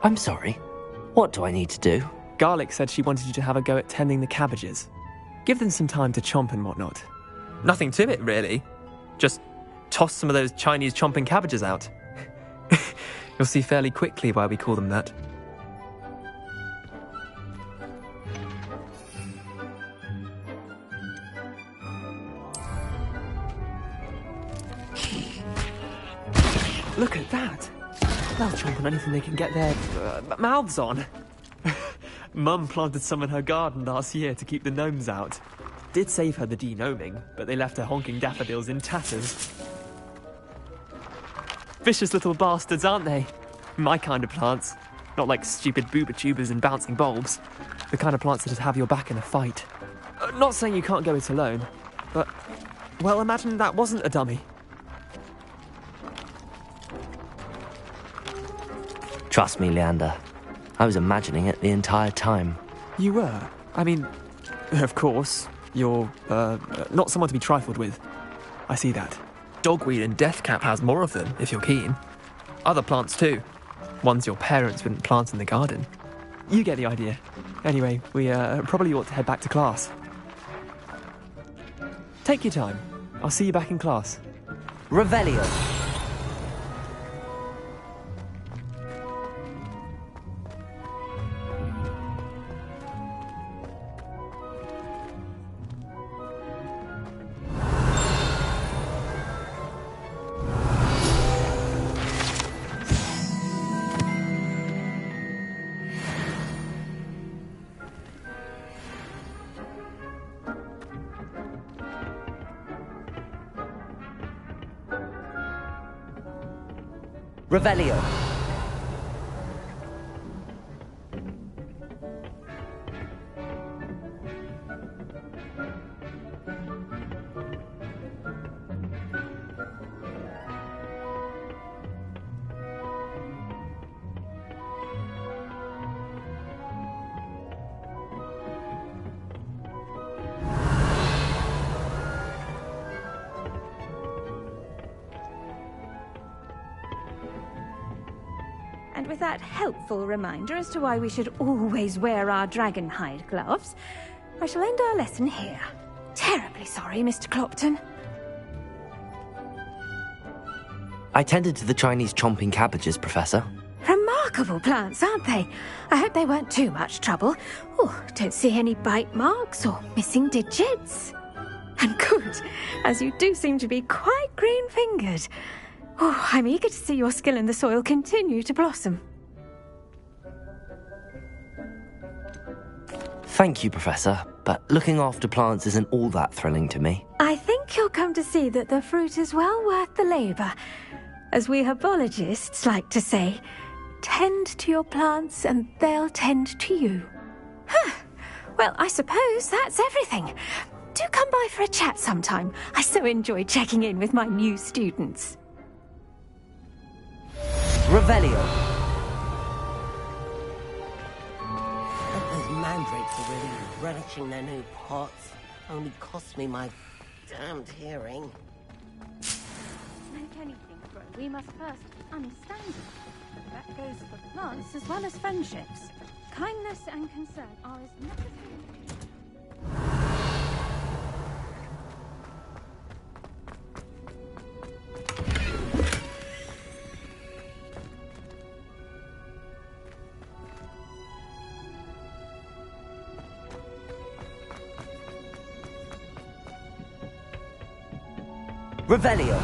I'm sorry. What do I need to do? Garlic said she wanted you to have a go at tending the cabbages. Give them some time to chomp and whatnot. Nothing to it, really. Just toss some of those Chinese chomping cabbages out. You'll see fairly quickly why we call them that. Look at that! They'll chomp on anything they can get their mouths on. Mum planted some in her garden last year to keep the gnomes out. Did save her the de-gnoming, but they left her honking daffodils in tatters. Vicious little bastards, aren't they? My kind of plants. Not like stupid booba tubers and bouncing bulbs. The kind of plants that just have your back in a fight. Not saying you can't go it alone, but... Well, imagine that wasn't a dummy. Trust me, Leander. I was imagining it the entire time. You were? I mean, of course. You're, not someone to be trifled with. I see that. Dogweed and deathcap has more of them, if you're keen. Other plants, too. ones your parents wouldn't plant in the garden. You get the idea. Anyway, we probably ought to head back to class. Take your time. I'll see you back in class. Revelio. Revelio. And with that helpful reminder as to why we should always wear our dragon hide gloves, I shall end our lesson here. Terribly sorry, Mr. Clopton. I tended to the Chinese chomping cabbages, Professor. Remarkable plants, aren't they? I hope they weren't too much trouble. Oh, don't see any bite marks or missing digits. And good, as you do seem to be quite green-fingered. Oh, I'm eager to see your skill in the soil continue to blossom. Thank you, Professor, but looking after plants isn't all that thrilling to me. I think you'll come to see that the fruit is well worth the labour. As we herbologists like to say, tend to your plants and they'll tend to you. Well, I suppose that's everything. Do come by for a chat sometime. I so enjoy checking in with my new students. Revelio. Those mandrakes are really relishing their new pots. Only cost me my damned hearing. To make anything grow, we must first understand it. That goes for plants as well as friendships. Kindness and concern are as necessary. Revelio.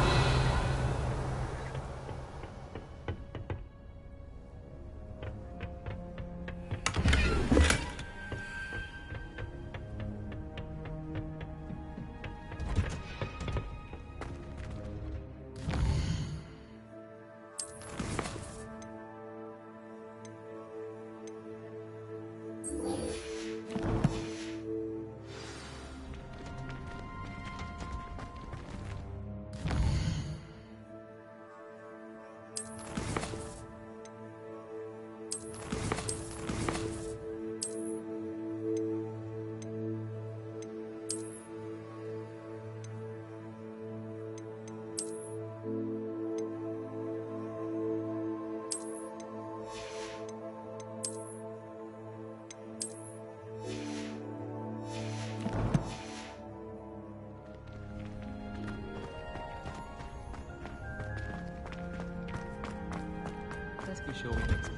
Let's be sure we get it.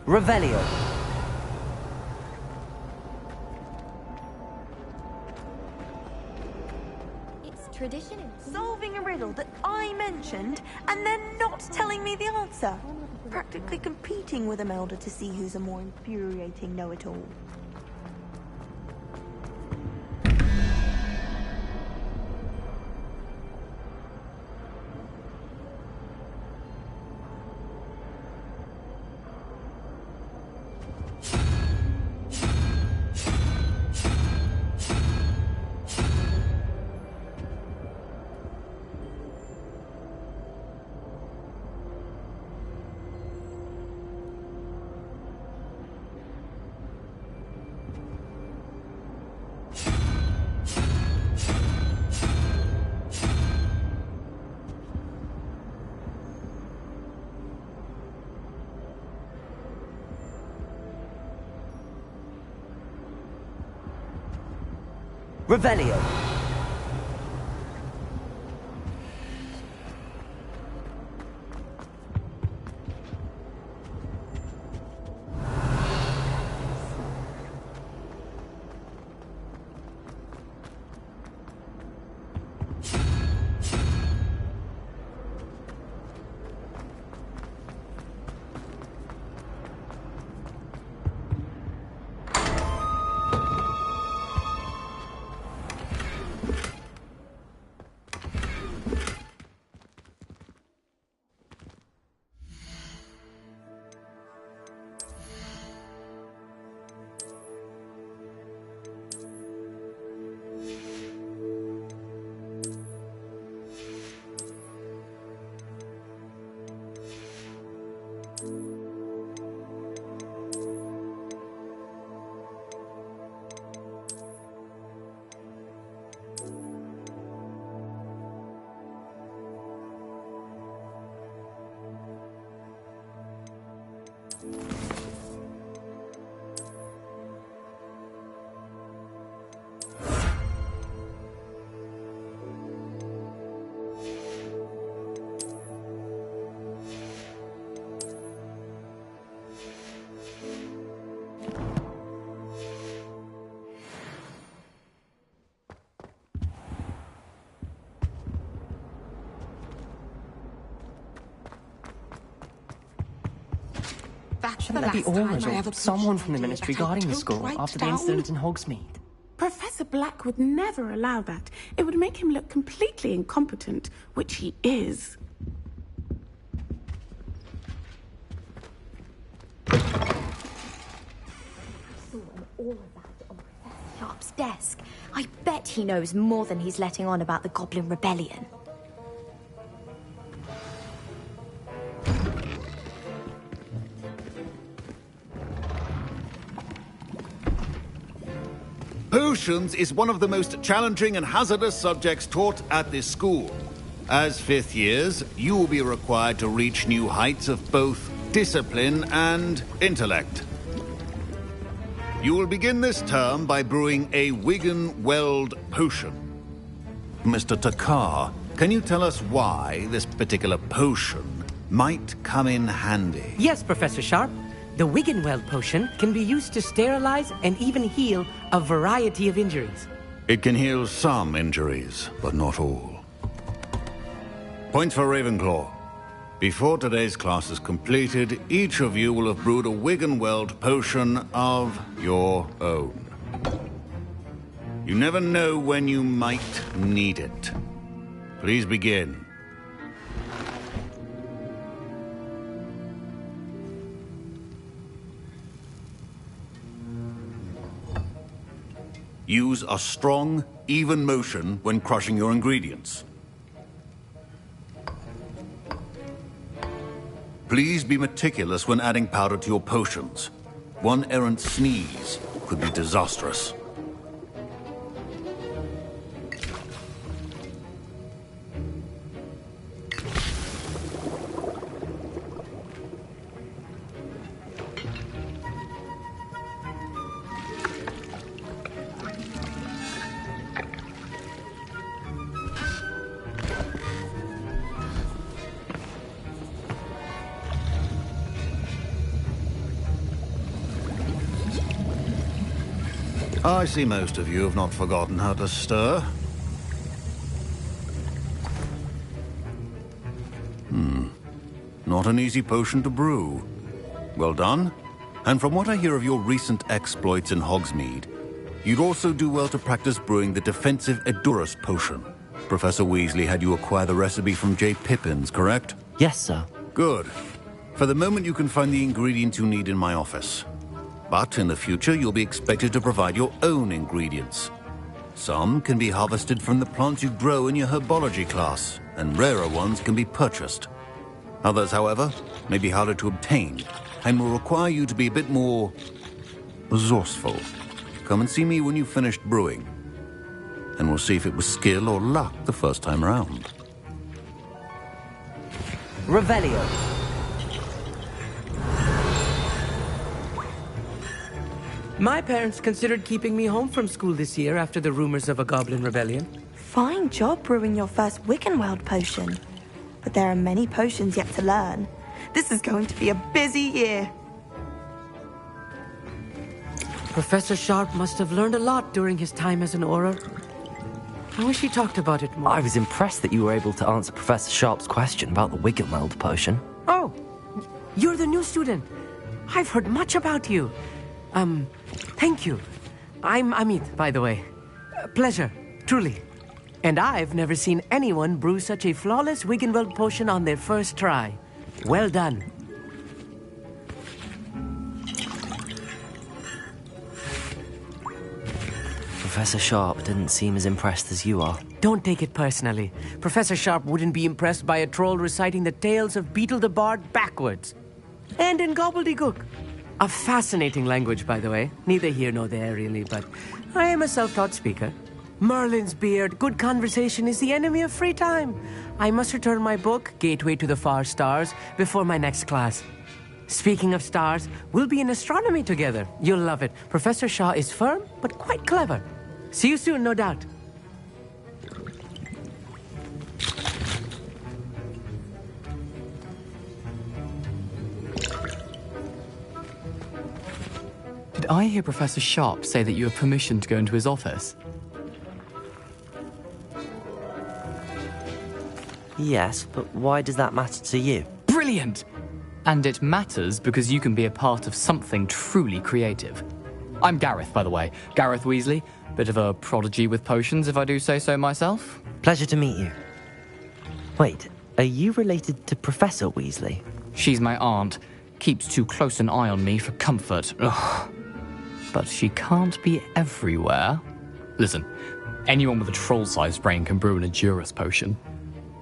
Revelio. It's tradition in solving a riddle that I mentioned and then not telling me the answer. Practically competing with Imelda to see who's a more infuriating know-it-all. Revelio. Shouldn't there be orders or someone from the Ministry guarding the school after the incident in Hogsmeade? Professor Black would never allow that. It would make him look completely incompetent, which he is. All of that on Professor Sharp's desk. I bet he knows more than he's letting on about the Goblin Rebellion. Potions is one of the most challenging and hazardous subjects taught at this school. As fifth years, you will be required to reach new heights of both discipline and intellect. You will begin this term by brewing a Wigan-Weld potion. Mr. Takar, can you tell us why this particular potion might come in handy? Yes, Professor Sharp. The Wigan-Weld potion can be used to sterilize and even heal a variety of injuries. It can heal some injuries, but not all. Points for Ravenclaw. Before today's class is completed, each of you will have brewed a Wigan-Weld potion of your own. You never know when you might need it. Please begin. Use a strong, even motion when crushing your ingredients. Please be meticulous when adding powder to your potions. One errant sneeze could be disastrous. I see most of you have not forgotten how to stir. Not an easy potion to brew. Well done. And from what I hear of your recent exploits in Hogsmeade, you'd also do well to practice brewing the defensive Edurus potion. Professor Weasley had you acquire the recipe from J. Pippins, correct? Yes, sir. Good. For the moment, you can find the ingredients you need in my office. But in the future, you'll be expected to provide your own ingredients. Some can be harvested from the plants you grow in your herbology class, and rarer ones can be purchased. Others, however, may be harder to obtain, and will require you to be a bit more resourceful. Come and see me when you've finished brewing, and we'll see if it was skill or luck the first time around. Revelio. My parents considered keeping me home from school this year after the rumors of a goblin rebellion. Fine job brewing your first Wickenweld potion. But there are many potions yet to learn. This is going to be a busy year. Professor Sharp must have learned a lot during his time as an Auror. I wish he talked about it more. I was impressed that you were able to answer Professor Sharp's question about the Wiggenweld potion. Oh, you're the new student. I've heard much about you. Thank you. I'm Amit, by the way. Pleasure, truly. And I've never seen anyone brew such a flawless Wiggenweld potion on their first try. Well done. Professor Sharp didn't seem as impressed as you are. Don't take it personally. Professor Sharp wouldn't be impressed by a troll reciting the tales of Beetle the Bard backwards. And in gobbledygook. A fascinating language, by the way. Neither here nor there, really, but I am a self-taught speaker. Merlin's beard, good conversation is the enemy of free time. I must return my book, Gateway to the Far Stars, before my next class. Speaking of stars, we'll be in astronomy together. You'll love it. Professor Shaw is firm, but quite clever. See you soon, no doubt. Did I hear Professor Sharp say that you have permission to go into his office? Yes, but why does that matter to you? Brilliant! And it matters because you can be a part of something truly creative. I'm Gareth, by the way. Gareth Weasley. Bit of a prodigy with potions, if I do say so myself. Pleasure to meet you. Wait, are you related to Professor Weasley? She's my aunt. Keeps too close an eye on me for comfort. Ugh. But she can't be everywhere. Listen, anyone with a troll-sized brain can brew an Edurus potion.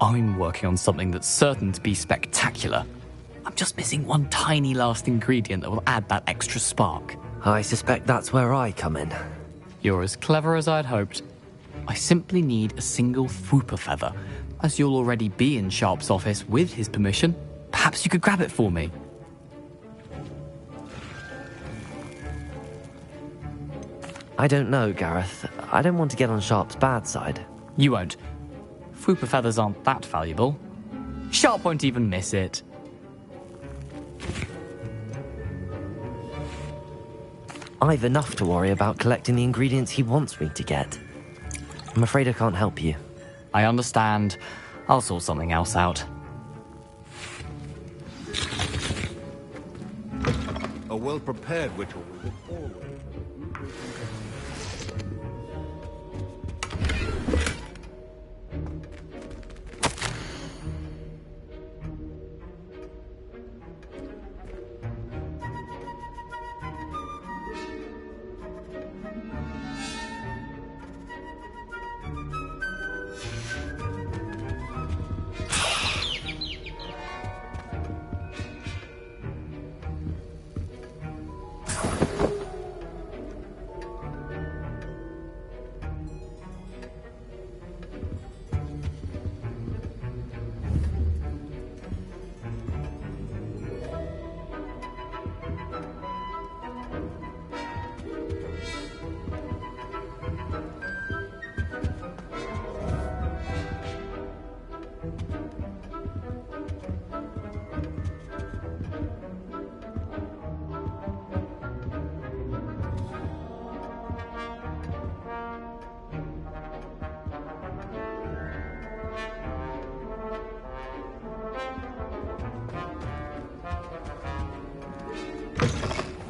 I'm working on something that's certain to be spectacular. I'm just missing one tiny last ingredient that will add that extra spark. I suspect that's where I come in. You're as clever as I'd hoped. I simply need a single Fwooper feather. As you'll already be in Sharp's office with his permission, perhaps you could grab it for me. I don't know, Gareth. I don't want to get on Sharp's bad side. You won't. Fwooper feathers aren't that valuable. Sharp won't even miss it. I've enough to worry about collecting the ingredients he wants me to get. I'm afraid I can't help you. I understand. I'll sort something else out. A well-prepared ritual will always...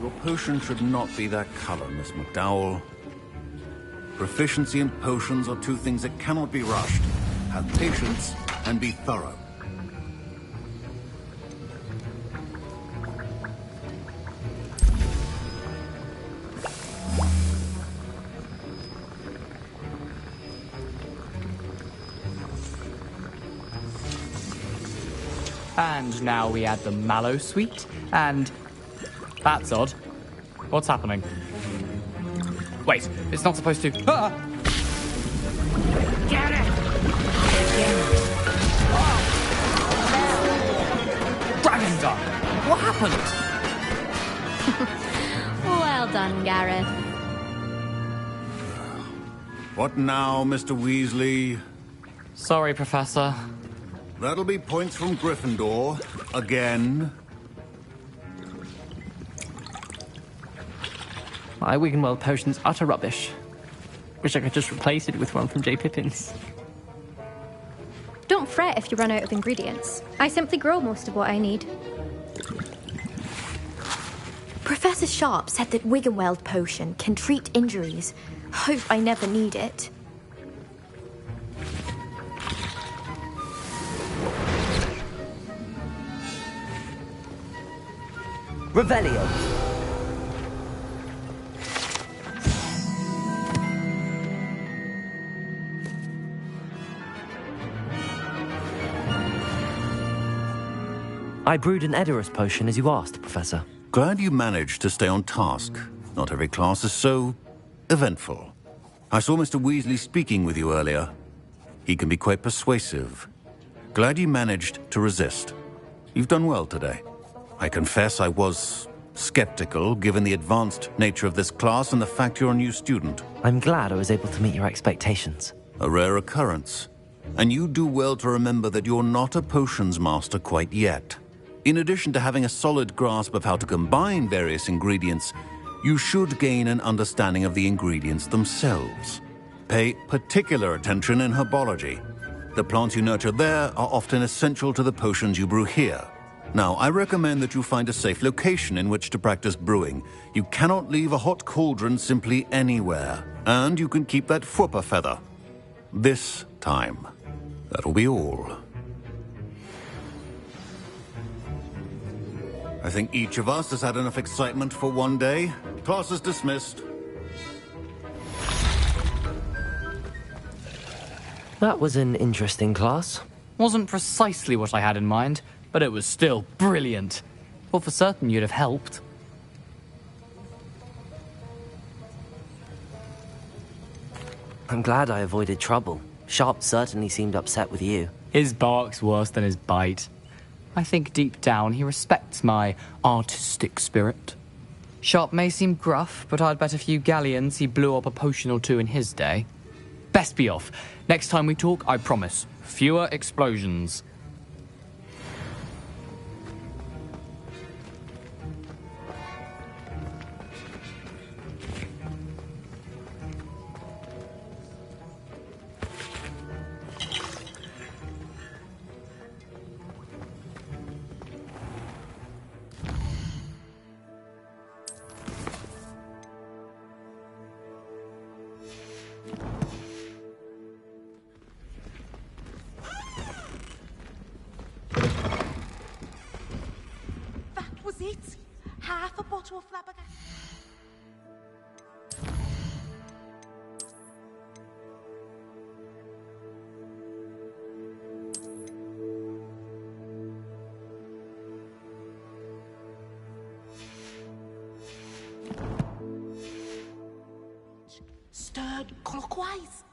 Your potion should not be that color, Miss McDowell. Proficiency and potions are two things that cannot be rushed. Have patience and be thorough. And now we add the mallow sweet, and... That's odd. What's happening? Wait, it's not supposed to... Ah! Get it! Dragon Dog! What happened? Well Well done, Gareth. What now, Mr. Weasley? Sorry, Professor. That'll be points from Gryffindor. Again. My Wiggenweld potion's utter rubbish. Wish I could just replace it with one from J. Pippin's. Don't fret if you run out of ingredients. I simply grow most of what I need. Professor Sharp said that Wiggenweld potion can treat injuries. Hope I never need it. Revelio. I brewed an Edorus potion as you asked, Professor. Glad you managed to stay on task. Not every class is so eventful. I saw Mr. Weasley speaking with you earlier. He can be quite persuasive. Glad you managed to resist. You've done well today. I confess I was skeptical, given the advanced nature of this class and the fact you're a new student. I'm glad I was able to meet your expectations. A rare occurrence. And you do well to remember that you're not a potions master quite yet. In addition to having a solid grasp of how to combine various ingredients, you should gain an understanding of the ingredients themselves. Pay particular attention in herbology. The plants you nurture there are often essential to the potions you brew here. Now, I recommend that you find a safe location in which to practice brewing. You cannot leave a hot cauldron simply anywhere. And you can keep that Fwooper feather. This time. That'll be all. I think each of us has had enough excitement for one day. Class is dismissed. That was an interesting class. Wasn't precisely what I had in mind, but it was still brilliant. Thought for certain you'd have helped. I'm glad I avoided trouble. Sharp certainly seemed upset with you. His bark's worse than his bite. I think deep down he respects my artistic spirit. Sharp may seem gruff, but I'd bet a few galleons he blew up a potion or two in his day. Best be off. Next time we talk, I promise, fewer explosions. Was it? Half a bottle of flabbergasted. Stirred clockwise.